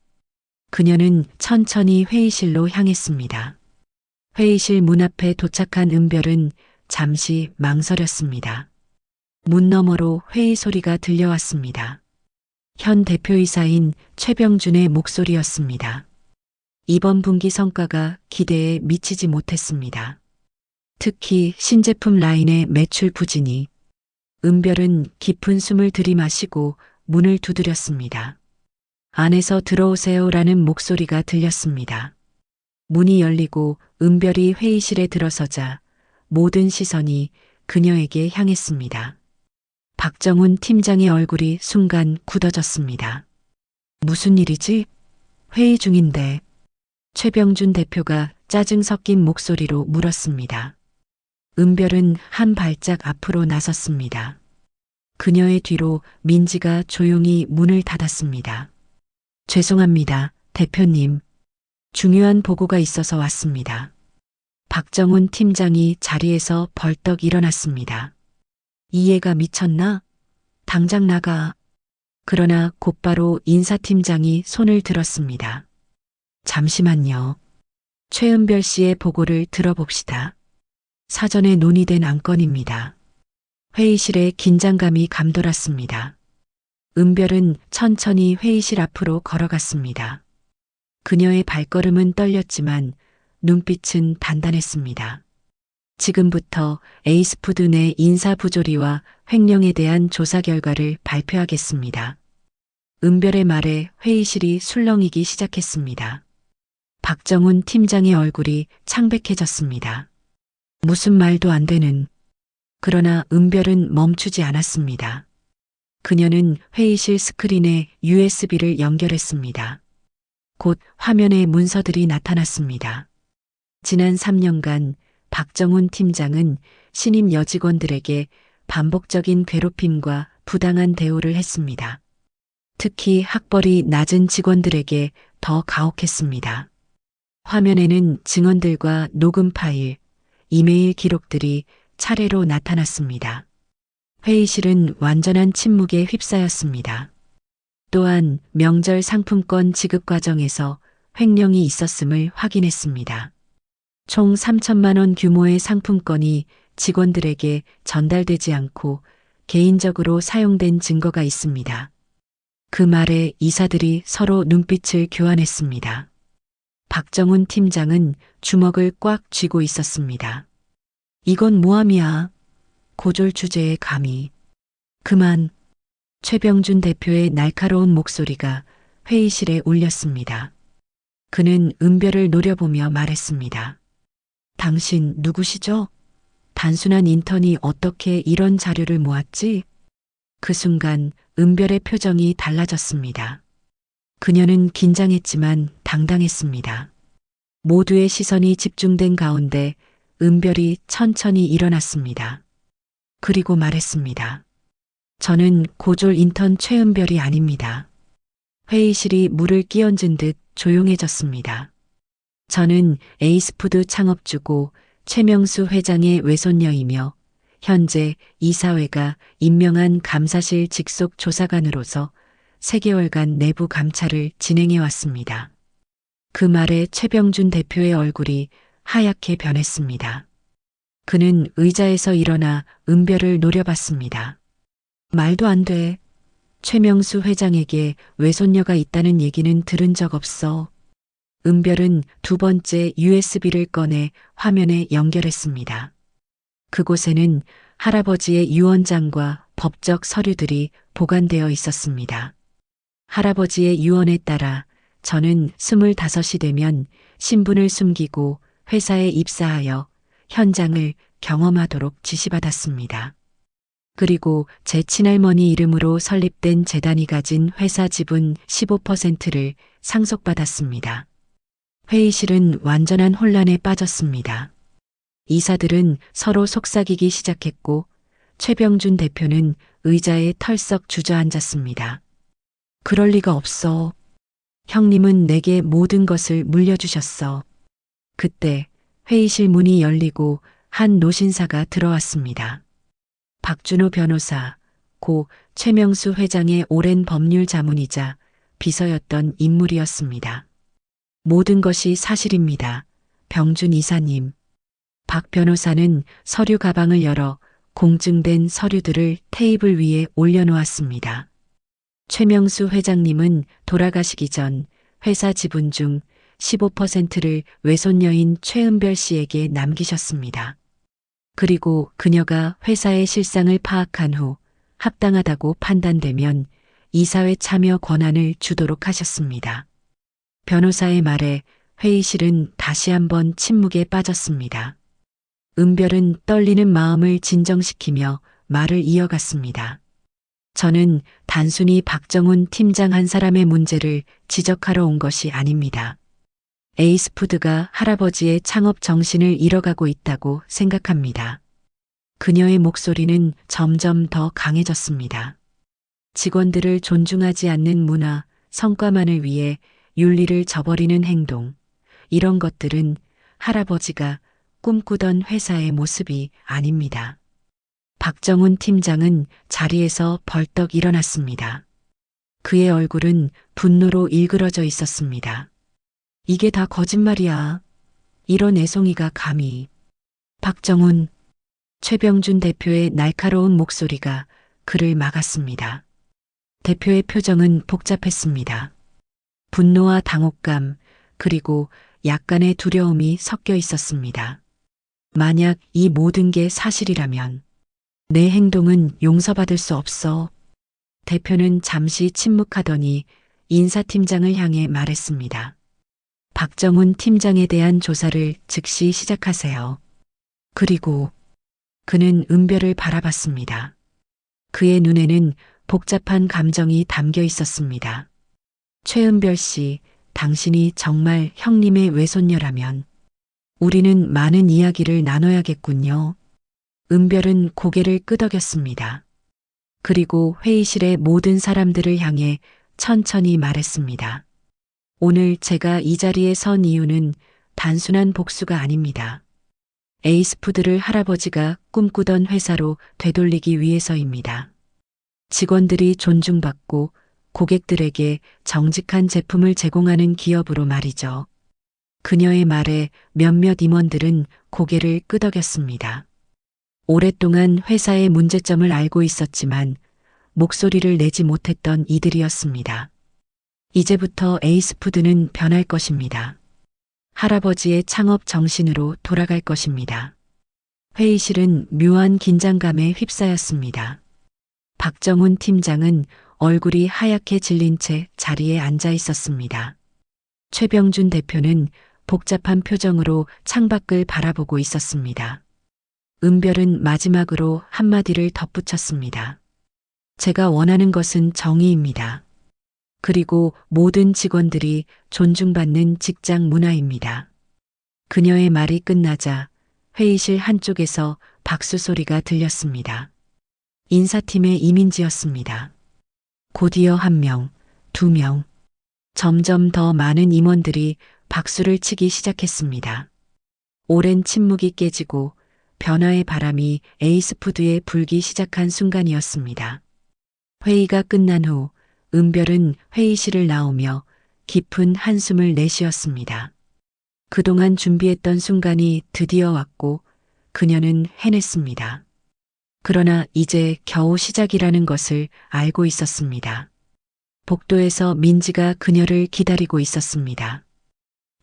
그녀는 천천히 회의실로 향했습니다. 회의실 문 앞에 도착한 은별은 잠시 망설였습니다. 문 너머로 회의 소리가 들려왔습니다. 현 대표이사인 최병준의 목소리였습니다. 이번 분기 성과가 기대에 미치지 못했습니다. 특히 신제품 라인의 매출 부진이. 은별은 깊은 숨을 들이마시고 문을 두드렸습니다. 안에서 들어오세요라는 목소리가 들렸습니다. 문이 열리고 은별이 회의실에 들어서자 모든 시선이 그녀에게 향했습니다. 박정훈 팀장의 얼굴이 순간 굳어졌습니다. 무슨 일이지? 회의 중인데. 최병준 대표가 짜증 섞인 목소리로 물었습니다. 은별은 한 발짝 앞으로 나섰습니다. 그녀의 뒤로 민지가 조용히 문을 닫았습니다. 죄송합니다, 대표님. 중요한 보고가 있어서 왔습니다. 박정훈 팀장이 자리에서 벌떡 일어났습니다. 이 애가 미쳤나? 당장 나가. 그러나 곧바로 인사팀장이 손을 들었습니다. 잠시만요. 최은별 씨의 보고를 들어봅시다. 사전에 논의된 안건입니다. 회의실에 긴장감이 감돌았습니다. 은별은 천천히 회의실 앞으로 걸어갔습니다. 그녀의 발걸음은 떨렸지만 눈빛은 단단했습니다. 지금부터 에이스푸드 내 인사 부조리와 횡령에 대한 조사 결과를 발표하겠습니다. 은별의 말에 회의실이 술렁이기 시작했습니다. 박정훈 팀장의 얼굴이 창백해졌습니다. 무슨 말도 안 되는. 그러나 은별은 멈추지 않았습니다. 그녀는 회의실 스크린에 USB를 연결했습니다. 곧 화면에 문서들이 나타났습니다. 지난 3년간 박정훈 팀장은 신임 여직원들에게 반복적인 괴롭힘과 부당한 대우를 했습니다. 특히 학벌이 낮은 직원들에게 더 가혹했습니다. 화면에는 증언들과 녹음 파일, 이메일 기록들이 차례로 나타났습니다. 회의실은 완전한 침묵에 휩싸였습니다. 또한 명절 상품권 지급 과정에서 횡령이 있었음을 확인했습니다. 총 3천만 원 규모의 상품권이 직원들에게 전달되지 않고 개인적으로 사용된 증거가 있습니다. 그 말에 이사들이 서로 눈빛을 교환했습니다. 박정훈 팀장은 주먹을 꽉 쥐고 있었습니다. 이건 모함이야. 고졸 주제에 감히. 그만. 최병준 대표의 날카로운 목소리가 회의실에 울렸습니다. 그는 은별을 노려보며 말했습니다. 당신 누구시죠? 단순한 인턴이 어떻게 이런 자료를 모았지? 그 순간 은별의 표정이 달라졌습니다. 그녀는 긴장했지만 당당했습니다. 모두의 시선이 집중된 가운데 은별이 천천히 일어났습니다. 그리고 말했습니다. 저는 고졸 인턴 최은별이 아닙니다. 회의실이 물을 끼얹은 듯 조용해졌습니다. 저는 에이스푸드 창업주고 최명수 회장의 외손녀이며 현재 이사회가 임명한 감사실 직속 조사관으로서 3개월간 내부 감찰을 진행해 왔습니다. 그 말에 최병준 대표의 얼굴이 하얗게 변했습니다. 그는 의자에서 일어나 은별을 노려봤습니다. 말도 안 돼. 최명수 회장에게 외손녀가 있다는 얘기는 들은 적 없어. 은별은 두 번째 USB를 꺼내 화면에 연결했습니다. 그곳에는 할아버지의 유언장과 법적 서류들이 보관되어 있었습니다. 할아버지의 유언에 따라 저는 25이 되면 신분을 숨기고 회사에 입사하여 현장을 경험하도록 지시받았습니다. 그리고 제 친할머니 이름으로 설립된 재단이 가진 회사 지분 15%를 상속받았습니다. 회의실은 완전한 혼란에 빠졌습니다. 이사들은 서로 속삭이기 시작했고 최병준 대표는 의자에 털썩 주저앉았습니다. 그럴 리가 없어. 형님은 내게 모든 것을 물려주셨어. 그때 회의실 문이 열리고 한 노신사가 들어왔습니다. 박준호 변호사, 고 최명수 회장의 오랜 법률 자문이자 비서였던 인물이었습니다. 모든 것이 사실입니다. 병준 이사님. 박 변호사는 서류 가방을 열어 공증된 서류들을 테이블 위에 올려놓았습니다. 최명수 회장님은 돌아가시기 전 회사 지분 중 15%를 외손녀인 최은별 씨에게 남기셨습니다. 그리고 그녀가 회사의 실상을 파악한 후 합당하다고 판단되면 이사회 참여 권한을 주도록 하셨습니다. 변호사의 말에 회의실은 다시 한번 침묵에 빠졌습니다. 은별은 떨리는 마음을 진정시키며 말을 이어갔습니다. 저는 단순히 박정훈 팀장 한 사람의 문제를 지적하러 온 것이 아닙니다. 에이스푸드가 할아버지의 창업 정신을 잃어가고 있다고 생각합니다. 그녀의 목소리는 점점 더 강해졌습니다. 직원들을 존중하지 않는 문화, 성과만을 위해 윤리를 저버리는 행동, 이런 것들은 할아버지가 꿈꾸던 회사의 모습이 아닙니다. 박정훈 팀장은 자리에서 벌떡 일어났습니다. 그의 얼굴은 분노로 일그러져 있었습니다. 이게 다 거짓말이야. 이런 애송이가 감히. 박정훈, 최병준 대표의 날카로운 목소리가 그를 막았습니다. 대표의 표정은 복잡했습니다. 분노와 당혹감, 그리고 약간의 두려움이 섞여 있었습니다. 만약 이 모든 게 사실이라면 내 행동은 용서받을 수 없어. 대표는 잠시 침묵하더니 인사팀장을 향해 말했습니다. 박정훈 팀장에 대한 조사를 즉시 시작하세요. 그리고 그는 은별을 바라봤습니다. 그의 눈에는 복잡한 감정이 담겨 있었습니다. 최은별 씨, 당신이 정말 형님의 외손녀라면 우리는 많은 이야기를 나눠야겠군요. 은별은 고개를 끄덕였습니다. 그리고 회의실의 모든 사람들을 향해 천천히 말했습니다. 오늘 제가 이 자리에 선 이유는 단순한 복수가 아닙니다. 에이스푸드를 할아버지가 꿈꾸던 회사로 되돌리기 위해서입니다. 직원들이 존중받고 고객들에게 정직한 제품을 제공하는 기업으로 말이죠. 그녀의 말에 몇몇 임원들은 고개를 끄덕였습니다. 오랫동안 회사의 문제점을 알고 있었지만 목소리를 내지 못했던 이들이었습니다. 이제부터 에이스푸드는 변할 것입니다. 할아버지의 창업 정신으로 돌아갈 것입니다. 회의실은 묘한 긴장감에 휩싸였습니다. 박정훈 팀장은 얼굴이 하얗게 질린 채 자리에 앉아 있었습니다. 최병준 대표는 복잡한 표정으로 창밖을 바라보고 있었습니다. 은별은 마지막으로 한마디를 덧붙였습니다. 제가 원하는 것은 정의입니다. 그리고 모든 직원들이 존중받는 직장 문화입니다. 그녀의 말이 끝나자 회의실 한쪽에서 박수 소리가 들렸습니다. 인사팀의 이민지였습니다. 곧이어 1명, 2명, 점점 더 많은 임원들이 박수를 치기 시작했습니다. 오랜 침묵이 깨지고 변화의 바람이 에이스푸드에 불기 시작한 순간이었습니다. 회의가 끝난 후 은별은 회의실을 나오며 깊은 한숨을 내쉬었습니다. 그동안 준비했던 순간이 드디어 왔고 그녀는 해냈습니다. 그러나 이제 겨우 시작이라는 것을 알고 있었습니다. 복도에서 민지가 그녀를 기다리고 있었습니다.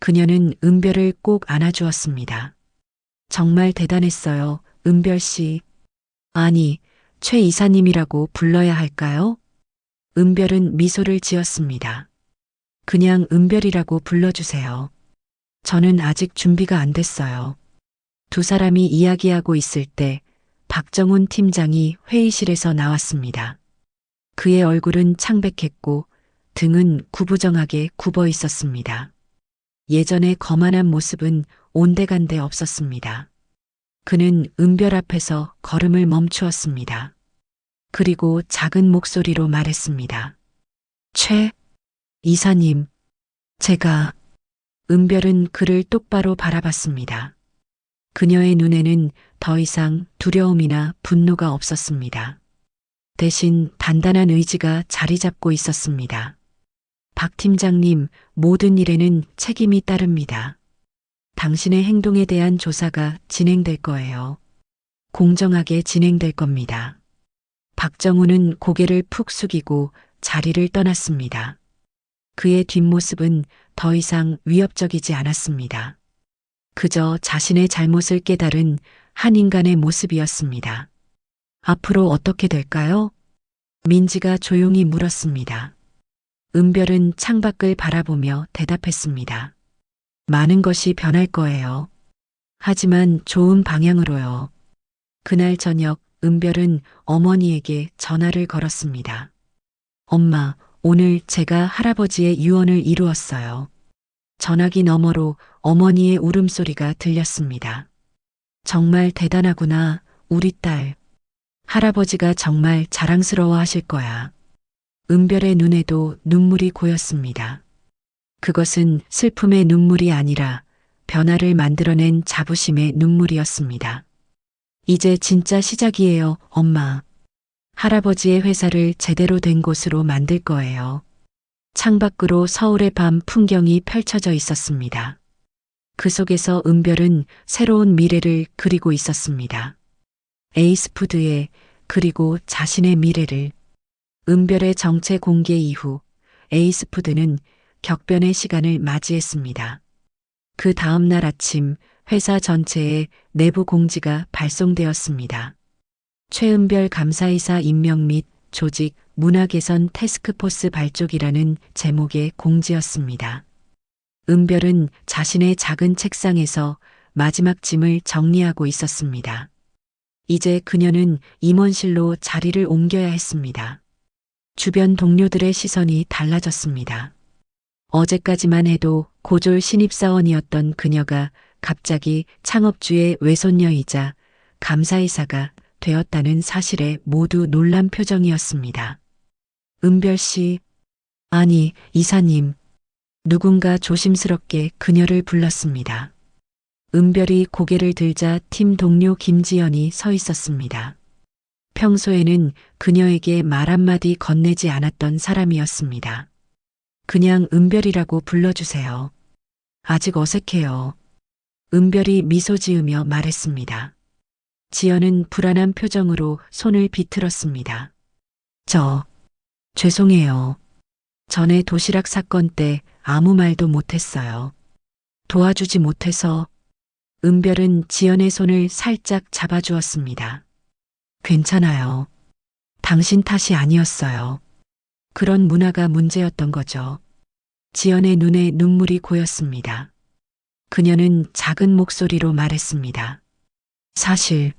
그녀는 은별을 꼭 안아주었습니다. 정말 대단했어요, 은별 씨. 아니, 최 이사님이라고 불러야 할까요? 은별은 미소를 지었습니다. 그냥 은별이라고 불러주세요. 저는 아직 준비가 안 됐어요. 두 사람이 이야기하고 있을 때 박정훈 팀장이 회의실에서 나왔습니다. 그의 얼굴은 창백했고 등은 구부정하게 굽어 있었습니다. 예전의 거만한 모습은 온데간데 없었습니다. 그는 은별 앞에서 걸음을 멈추었습니다. 그리고 작은 목소리로 말했습니다. 최 이사님, 제가 은별은 그를 똑바로 바라봤습니다. 그녀의 눈에는 더 이상 두려움이나 분노가 없었습니다. 대신 단단한 의지가 자리 잡고 있었습니다. 박 팀장님, 모든 일에는 책임이 따릅니다. 당신의 행동에 대한 조사가 진행될 거예요. 공정하게 진행될 겁니다. 박정훈은 고개를 푹 숙이고 자리를 떠났습니다. 그의 뒷모습은 더 이상 위협적이지 않았습니다. 그저 자신의 잘못을 깨달은 한 인간의 모습이었습니다. 앞으로 어떻게 될까요? 민지가 조용히 물었습니다. 은별은 창밖을 바라보며 대답했습니다. 많은 것이 변할 거예요. 하지만 좋은 방향으로요. 그날 저녁 은별은 어머니에게 전화를 걸었습니다. 엄마, 오늘 제가 할아버지의 유언을 이루었어요. 전화기 너머로 어머니의 울음소리가 들렸습니다. 정말 대단하구나, 우리 딸. 할아버지가 정말 자랑스러워 하실 거야. 은별의 눈에도 눈물이 고였습니다. 그것은 슬픔의 눈물이 아니라 변화를 만들어낸 자부심의 눈물이었습니다. 이제 진짜 시작이에요, 엄마. 할아버지의 회사를 제대로 된 곳으로 만들 거예요. 창밖으로 서울의 밤 풍경이 펼쳐져 있었습니다. 그 속에서 은별은 새로운 미래를 그리고 있었습니다. 에이스푸드의 그리고 자신의 미래를. 은별의 정체 공개 이후 에이스푸드는 격변의 시간을 맞이했습니다. 그 다음 날 아침 회사 전체에 내부 공지가 발송되었습니다. 최은별 감사이사 임명 및 조직 문화 개선 태스크포스 발족이라는 제목의 공지였습니다. 은별은 자신의 작은 책상에서 마지막 짐을 정리하고 있었습니다. 이제 그녀는 임원실로 자리를 옮겨야 했습니다. 주변 동료들의 시선이 달라졌습니다. 어제까지만 해도 고졸 신입사원이었던 그녀가 갑자기 창업주의 외손녀이자 감사이사가 되었다는 사실에 모두 놀란 표정이었습니다. 은별 씨, 아니, 이사님. 누군가 조심스럽게 그녀를 불렀습니다. 은별이 고개를 들자 팀 동료 김지연이 서 있었습니다. 평소에는 그녀에게 말 한마디 건네지 않았던 사람이었습니다. 그냥 은별이라고 불러주세요. 아직 어색해요. 은별이 미소 지으며 말했습니다. 지연은 불안한 표정으로 손을 비틀었습니다. 죄송해요. 전에 도시락 사건 때 아무 말도 못했어요. 도와주지 못해서. 은별은 지연의 손을 살짝 잡아주었습니다. 괜찮아요. 당신 탓이 아니었어요. 그런 문화가 문제였던 거죠. 지연의 눈에 눈물이 고였습니다. 그녀는 작은 목소리로 말했습니다. 사실,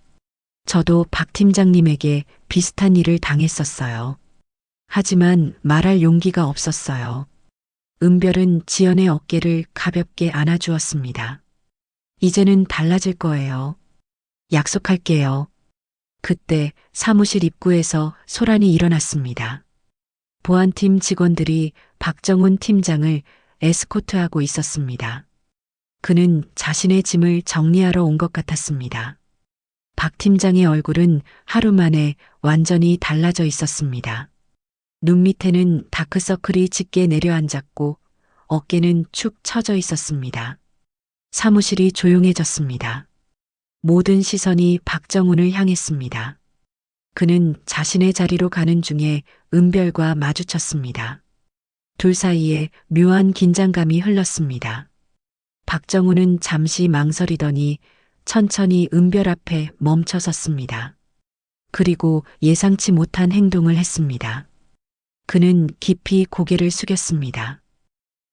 저도 박 팀장님에게 비슷한 일을 당했었어요. 하지만 말할 용기가 없었어요. 은별은 지연의 어깨를 가볍게 안아주었습니다. 이제는 달라질 거예요. 약속할게요. 그때 사무실 입구에서 소란이 일어났습니다. 보안팀 직원들이 박정훈 팀장을 에스코트하고 있었습니다. 그는 자신의 짐을 정리하러 온 것 같았습니다. 박 팀장의 얼굴은 하루 만에 완전히 달라져 있었습니다. 눈 밑에는 다크서클이 짙게 내려앉았고 어깨는 축 처져 있었습니다. 사무실이 조용해졌습니다. 모든 시선이 박정훈을 향했습니다. 그는 자신의 자리로 가는 중에 은별과 마주쳤습니다. 둘 사이에 묘한 긴장감이 흘렀습니다. 박정훈은 잠시 망설이더니 천천히 은별 앞에 멈춰 섰습니다. 그리고 예상치 못한 행동을 했습니다. 그는 깊이 고개를 숙였습니다.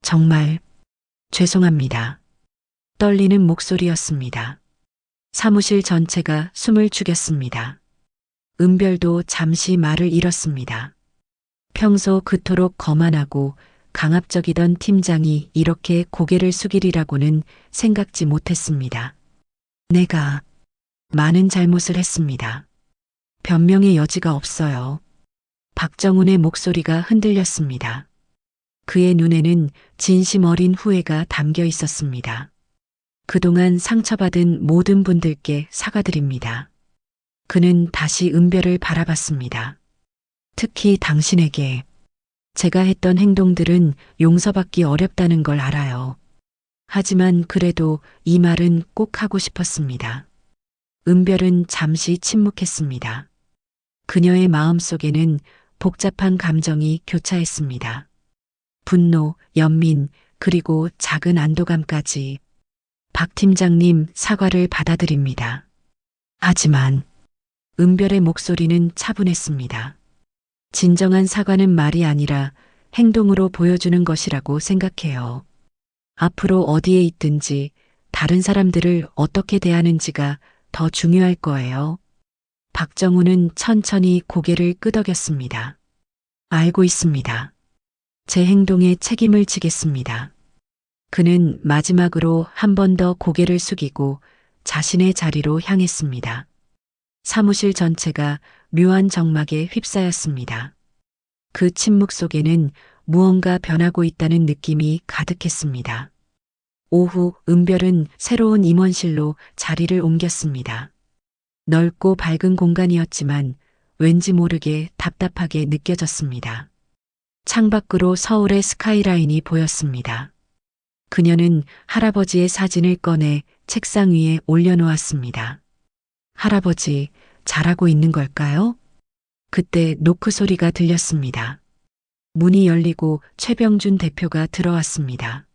정말 죄송합니다. 떨리는 목소리였습니다. 사무실 전체가 숨을 죽였습니다. 은별도 잠시 말을 잃었습니다. 평소 그토록 거만하고 강압적이던 팀장이 이렇게 고개를 숙이리라고는 생각지 못했습니다. 내가 많은 잘못을 했습니다. 변명의 여지가 없어요. 박정훈의 목소리가 흔들렸습니다. 그의 눈에는 진심 어린 후회가 담겨 있었습니다. 그동안 상처받은 모든 분들께 사과드립니다. 그는 다시 은별을 바라봤습니다. 특히 당신에게 제가 했던 행동들은 용서받기 어렵다는 걸 알아요. 하지만 그래도 이 말은 꼭 하고 싶었습니다. 은별은 잠시 침묵했습니다. 그녀의 마음속에는 복잡한 감정이 교차했습니다. 분노, 연민, 그리고 작은 안도감까지. 박 팀장님, 사과를 받아들입니다. 하지만 은별의 목소리는 차분했습니다. 진정한 사과는 말이 아니라 행동으로 보여주는 것이라고 생각해요. 앞으로 어디에 있든지 다른 사람들을 어떻게 대하는지가 더 중요할 거예요. 박정훈은 천천히 고개를 끄덕였습니다. 알고 있습니다. 제 행동에 책임을 지겠습니다. 그는 마지막으로 한 번 더 고개를 숙이고 자신의 자리로 향했습니다. 사무실 전체가 묘한 정막에 휩싸였습니다. 그 침묵 속에는 무언가 변하고 있다는 느낌이 가득했습니다. 오후 은별은 새로운 임원실로 자리를 옮겼습니다. 넓고 밝은 공간이었지만 왠지 모르게 답답하게 느껴졌습니다. 창밖으로 서울의 스카이라인이 보였습니다. 그녀는 할아버지의 사진을 꺼내 책상 위에 올려놓았습니다. 할아버지, 잘하고 있는 걸까요? 그때 노크 소리가 들렸습니다. 문이 열리고 최병준 대표가 들어왔습니다.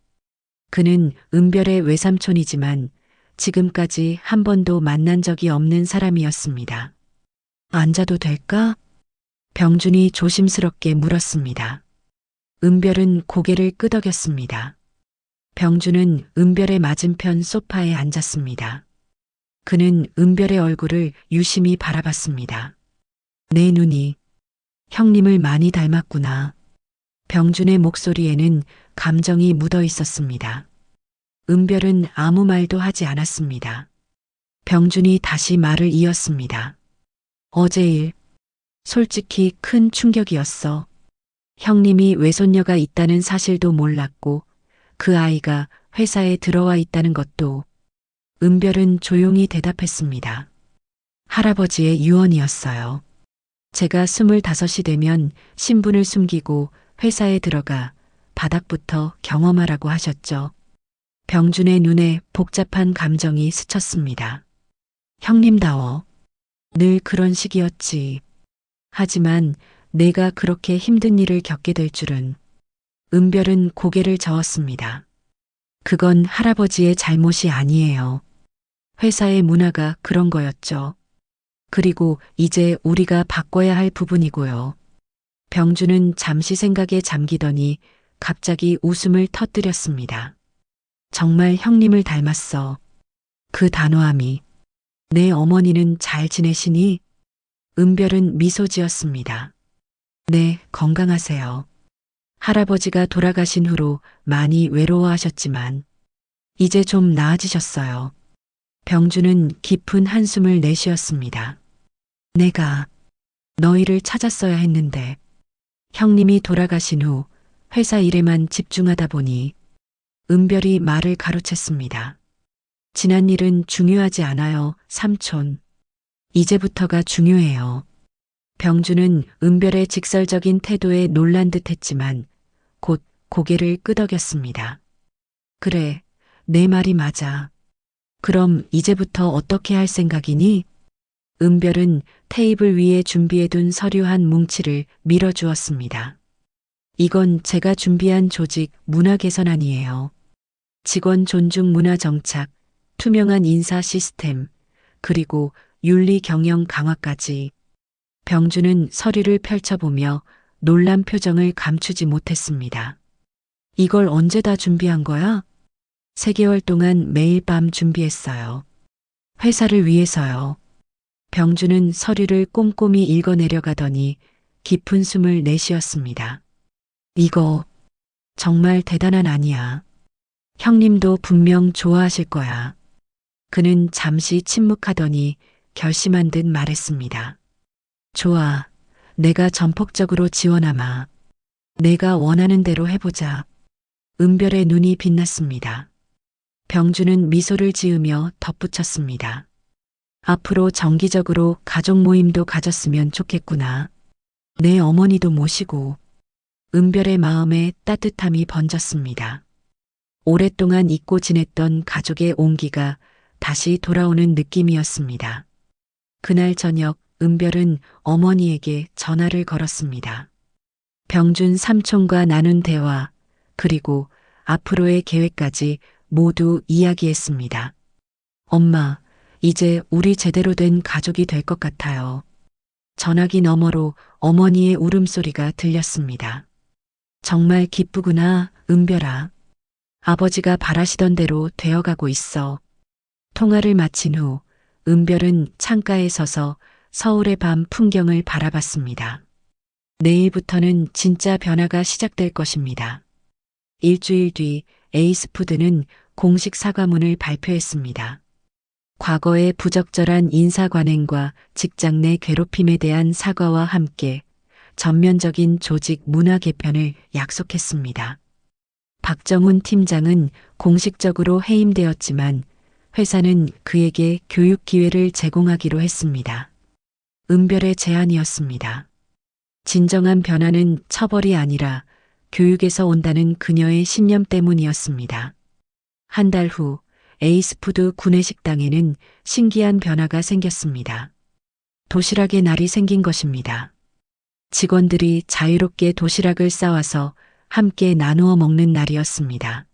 그는 은별의 외삼촌이지만 지금까지 한 번도 만난 적이 없는 사람이었습니다. 앉아도 될까? 병준이 조심스럽게 물었습니다. 은별은 고개를 끄덕였습니다. 병준은 은별의 맞은편 소파에 앉았습니다. 그는 은별의 얼굴을 유심히 바라봤습니다. 내 눈이 형님을 많이 닮았구나. 병준의 목소리에는 감정이 묻어 있었습니다. 은별은 아무 말도 하지 않았습니다. 병준이 다시 말을 이었습니다. 어제 일, 솔직히 큰 충격이었어. 형님이 외손녀가 있다는 사실도 몰랐고 그 아이가 회사에 들어와 있다는 것도. 은별은 조용히 대답했습니다. 할아버지의 유언이었어요. 제가 25이 되면 신분을 숨기고 회사에 들어가 바닥부터 경험하라고 하셨죠. 병준의 눈에 복잡한 감정이 스쳤습니다. 형님다워. 늘 그런 식이었지. 하지만 내가 그렇게 힘든 일을 겪게 될 줄은. 은별은 고개를 저었습니다. 그건 할아버지의 잘못이 아니에요. 회사의 문화가 그런 거였죠. 그리고 이제 우리가 바꿔야 할 부분이고요. 병준은 잠시 생각에 잠기더니 갑자기 웃음을 터뜨렸습니다. 정말 형님을 닮았어. 그 단호함이. 내 어머니는 잘 지내시니? 은별은 미소 지었습니다. 네, 건강하세요. 할아버지가 돌아가신 후로 많이 외로워하셨지만 이제 좀 나아지셨어요. 병준은 깊은 한숨을 내쉬었습니다. 내가 너희를 찾았어야 했는데 형님이 돌아가신 후 회사 일에만 집중하다 보니. 은별이 말을 가로챘습니다. 지난 일은 중요하지 않아요, 삼촌. 이제부터가 중요해요. 병준은 은별의 직설적인 태도에 놀란 듯 했지만 곧 고개를 끄덕였습니다. 그래, 내 말이 맞아. 그럼 이제부터 어떻게 할 생각이니? 은별은 테이블 위에 준비해둔 서류 한 뭉치를 밀어주었습니다. 이건 제가 준비한 조직 문화 개선안이에요. 직원 존중 문화 정착, 투명한 인사 시스템, 그리고 윤리 경영 강화까지. 병준은 서류를 펼쳐보며 놀란 표정을 감추지 못했습니다. 이걸 언제 다 준비한 거야? 3개월 동안 매일 밤 준비했어요. 회사를 위해서요. 병주는 서류를 꼼꼼히 읽어내려가더니 깊은 숨을 내쉬었습니다. 이거 정말 대단한 아니야. 형님도 분명 좋아하실 거야. 그는 잠시 침묵하더니 결심한 듯 말했습니다. 좋아. 내가 전폭적으로 지원하마. 내가 원하는 대로 해보자. 은별의 눈이 빛났습니다. 병주는 미소를 지으며 덧붙였습니다. 앞으로 정기적으로 가족 모임도 가졌으면 좋겠구나. 내 어머니도 모시고. 은별의 마음에 따뜻함이 번졌습니다. 오랫동안 잊고 지냈던 가족의 온기가 다시 돌아오는 느낌이었습니다. 그날 저녁 은별은 어머니에게 전화를 걸었습니다. 병준 삼촌과 나눈 대화, 그리고 앞으로의 계획까지 모두 이야기했습니다. 엄마, 이제 우리 제대로 된 가족이 될 것 같아요. 전화기 너머로 어머니의 울음소리가 들렸습니다. 정말 기쁘구나, 은별아. 아버지가 바라시던 대로 되어가고 있어. 통화를 마친 후 은별은 창가에 서서 서울의 밤 풍경을 바라봤습니다. 내일부터는 진짜 변화가 시작될 것입니다. 일주일 뒤 에이스푸드는 공식 사과문을 발표했습니다. 과거의 부적절한 인사관행과 직장 내 괴롭힘에 대한 사과와 함께 전면적인 조직 문화 개편을 약속했습니다. 박정훈 팀장은 공식적으로 해임되었지만 회사는 그에게 교육 기회를 제공하기로 했습니다. 은별의 제안이었습니다. 진정한 변화는 처벌이 아니라 교육에서 온다는 그녀의 신념 때문이었습니다. 한 달 후 에이스푸드 구내식당에는 신기한 변화가 생겼습니다. 도시락의 날이 생긴 것입니다. 직원들이 자유롭게 도시락을 싸와서 함께 나누어 먹는 날이었습니다.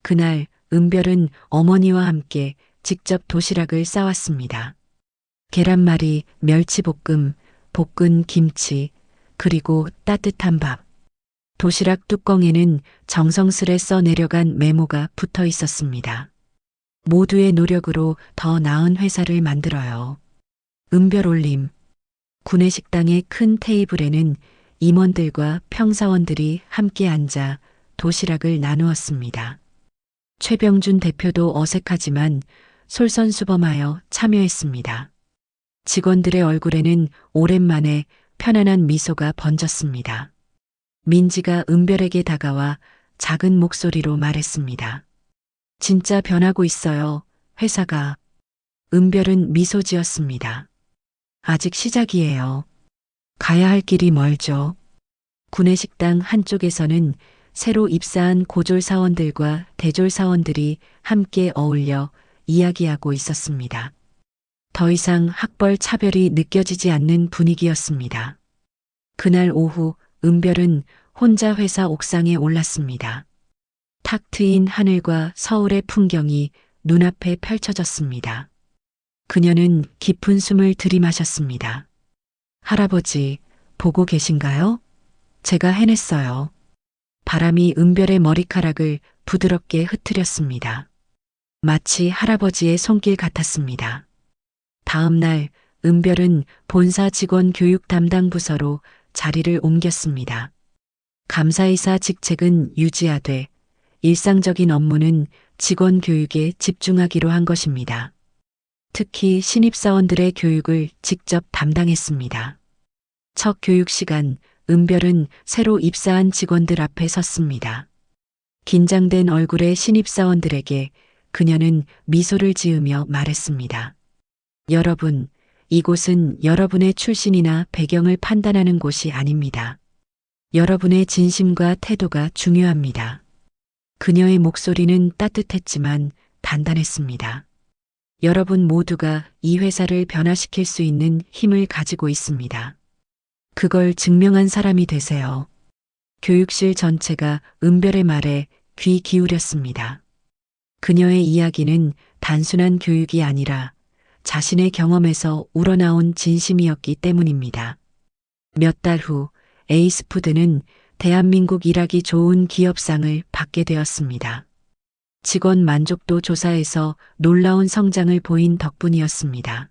그날 은별은 어머니와 함께 직접 도시락을 싸왔습니다. 계란말이, 멸치볶음, 볶은 김치, 그리고 따뜻한 밥. 도시락 뚜껑에는 정성스레 써 내려간 메모가 붙어 있었습니다. 모두의 노력으로 더 나은 회사를 만들어요. 은별 올림. 구내식당의 큰 테이블에는 임원들과 평사원들이 함께 앉아 도시락을 나누었습니다. 최병준 대표도 어색하지만 솔선수범하여 참여했습니다. 직원들의 얼굴에는 오랜만에 편안한 미소가 번졌습니다. 민지가 은별에게 다가와 작은 목소리로 말했습니다. 진짜 변하고 있어요, 회사가. 은별은 미소 지었습니다. 아직 시작이에요. 가야 할 길이 멀죠. 구내식당 한쪽에서는 새로 입사한 고졸 사원들과 대졸 사원들이 함께 어울려 이야기하고 있었습니다. 더 이상 학벌 차별이 느껴지지 않는 분위기였습니다. 그날 오후 은별은 혼자 회사 옥상에 올랐습니다. 탁 트인 하늘과 서울의 풍경이 눈앞에 펼쳐졌습니다. 그녀는 깊은 숨을 들이마셨습니다. 할아버지, 보고 계신가요? 제가 해냈어요. 바람이 은별의 머리카락을 부드럽게 흐트렸습니다. 마치 할아버지의 손길 같았습니다. 다음 날 은별은 본사 직원 교육 담당 부서로 자리를 옮겼습니다. 감사이사 직책은 유지하되 일상적인 업무는 직원 교육에 집중하기로 한 것입니다. 특히 신입사원들의 교육을 직접 담당했습니다. 첫 교육 시간, 은별은 새로 입사한 직원들 앞에 섰습니다. 긴장된 얼굴의 신입사원들에게 그녀는 미소를 지으며 말했습니다. 여러분, 이곳은 여러분의 출신이나 배경을 판단하는 곳이 아닙니다. 여러분의 진심과 태도가 중요합니다. 그녀의 목소리는 따뜻했지만 단단했습니다. 여러분 모두가 이 회사를 변화시킬 수 있는 힘을 가지고 있습니다. 그걸 증명한 사람이 되세요. 교육실 전체가 은별의 말에 귀 기울였습니다. 그녀의 이야기는 단순한 교육이 아니라 자신의 경험에서 우러나온 진심이었기 때문입니다. 몇 달 후 에이스푸드는 대한민국 일하기 좋은 기업상을 받게 되었습니다. 직원 만족도 조사에서 놀라운 성장을 보인 덕분이었습니다.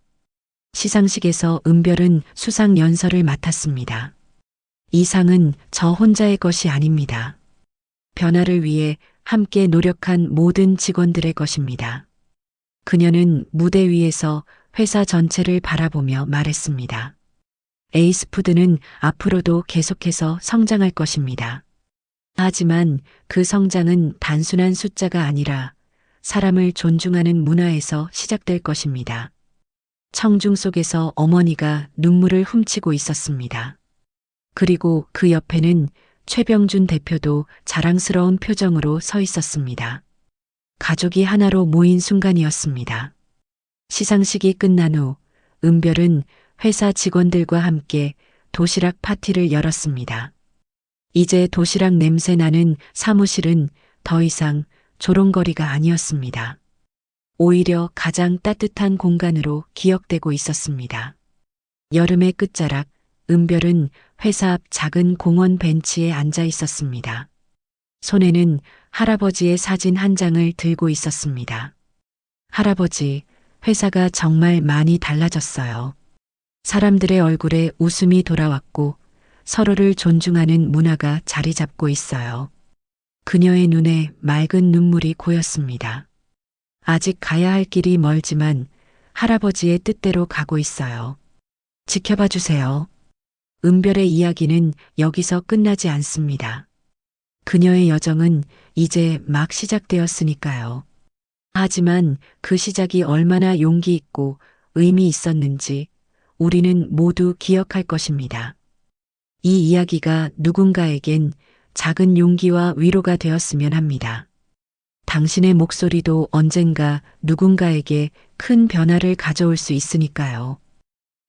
시상식에서 은별은 수상 연설을 맡았습니다. 이 상은 저 혼자의 것이 아닙니다. 변화를 위해 함께 노력한 모든 직원들의 것입니다. 그녀는 무대 위에서 회사 전체를 바라보며 말했습니다. 에이스푸드는 앞으로도 계속해서 성장할 것입니다. 하지만 그 성장은 단순한 숫자가 아니라 사람을 존중하는 문화에서 시작될 것입니다. 청중 속에서 어머니가 눈물을 훔치고 있었습니다. 그리고 그 옆에는 최병준 대표도 자랑스러운 표정으로 서 있었습니다. 가족이 하나로 모인 순간이었습니다. 시상식이 끝난 후 은별은 회사 직원들과 함께 도시락 파티를 열었습니다. 이제 도시락 냄새 나는 사무실은 더 이상 조롱거리가 아니었습니다. 오히려 가장 따뜻한 공간으로 기억되고 있었습니다. 여름의 끝자락, 은별은 회사 앞 작은 공원 벤치에 앉아 있었습니다. 손에는 할아버지의 사진 한 장을 들고 있었습니다. 할아버지, 회사가 정말 많이 달라졌어요. 사람들의 얼굴에 웃음이 돌아왔고 서로를 존중하는 문화가 자리 잡고 있어요. 그녀의 눈에 맑은 눈물이 고였습니다. 아직 가야 할 길이 멀지만 할아버지의 뜻대로 가고 있어요. 지켜봐 주세요. 은별의 이야기는 여기서 끝나지 않습니다. 그녀의 여정은 이제 막 시작되었으니까요. 하지만 그 시작이 얼마나 용기 있고 의미 있었는지 우리는 모두 기억할 것입니다. 이 이야기가 누군가에겐 작은 용기와 위로가 되었으면 합니다. 당신의 목소리도 언젠가 누군가에게 큰 변화를 가져올 수 있으니까요.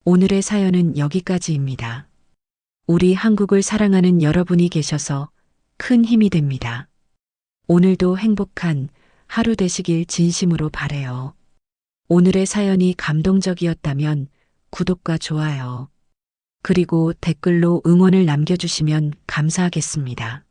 오늘의 사연은 여기까지입니다. 우리 한국을 사랑하는 여러분이 계셔서 큰 힘이 됩니다. 오늘도 행복한 하루 되시길 진심으로 바래요. 오늘의 사연이 감동적이었다면 구독과 좋아요, 그리고 댓글로 응원을 남겨주시면 감사하겠습니다.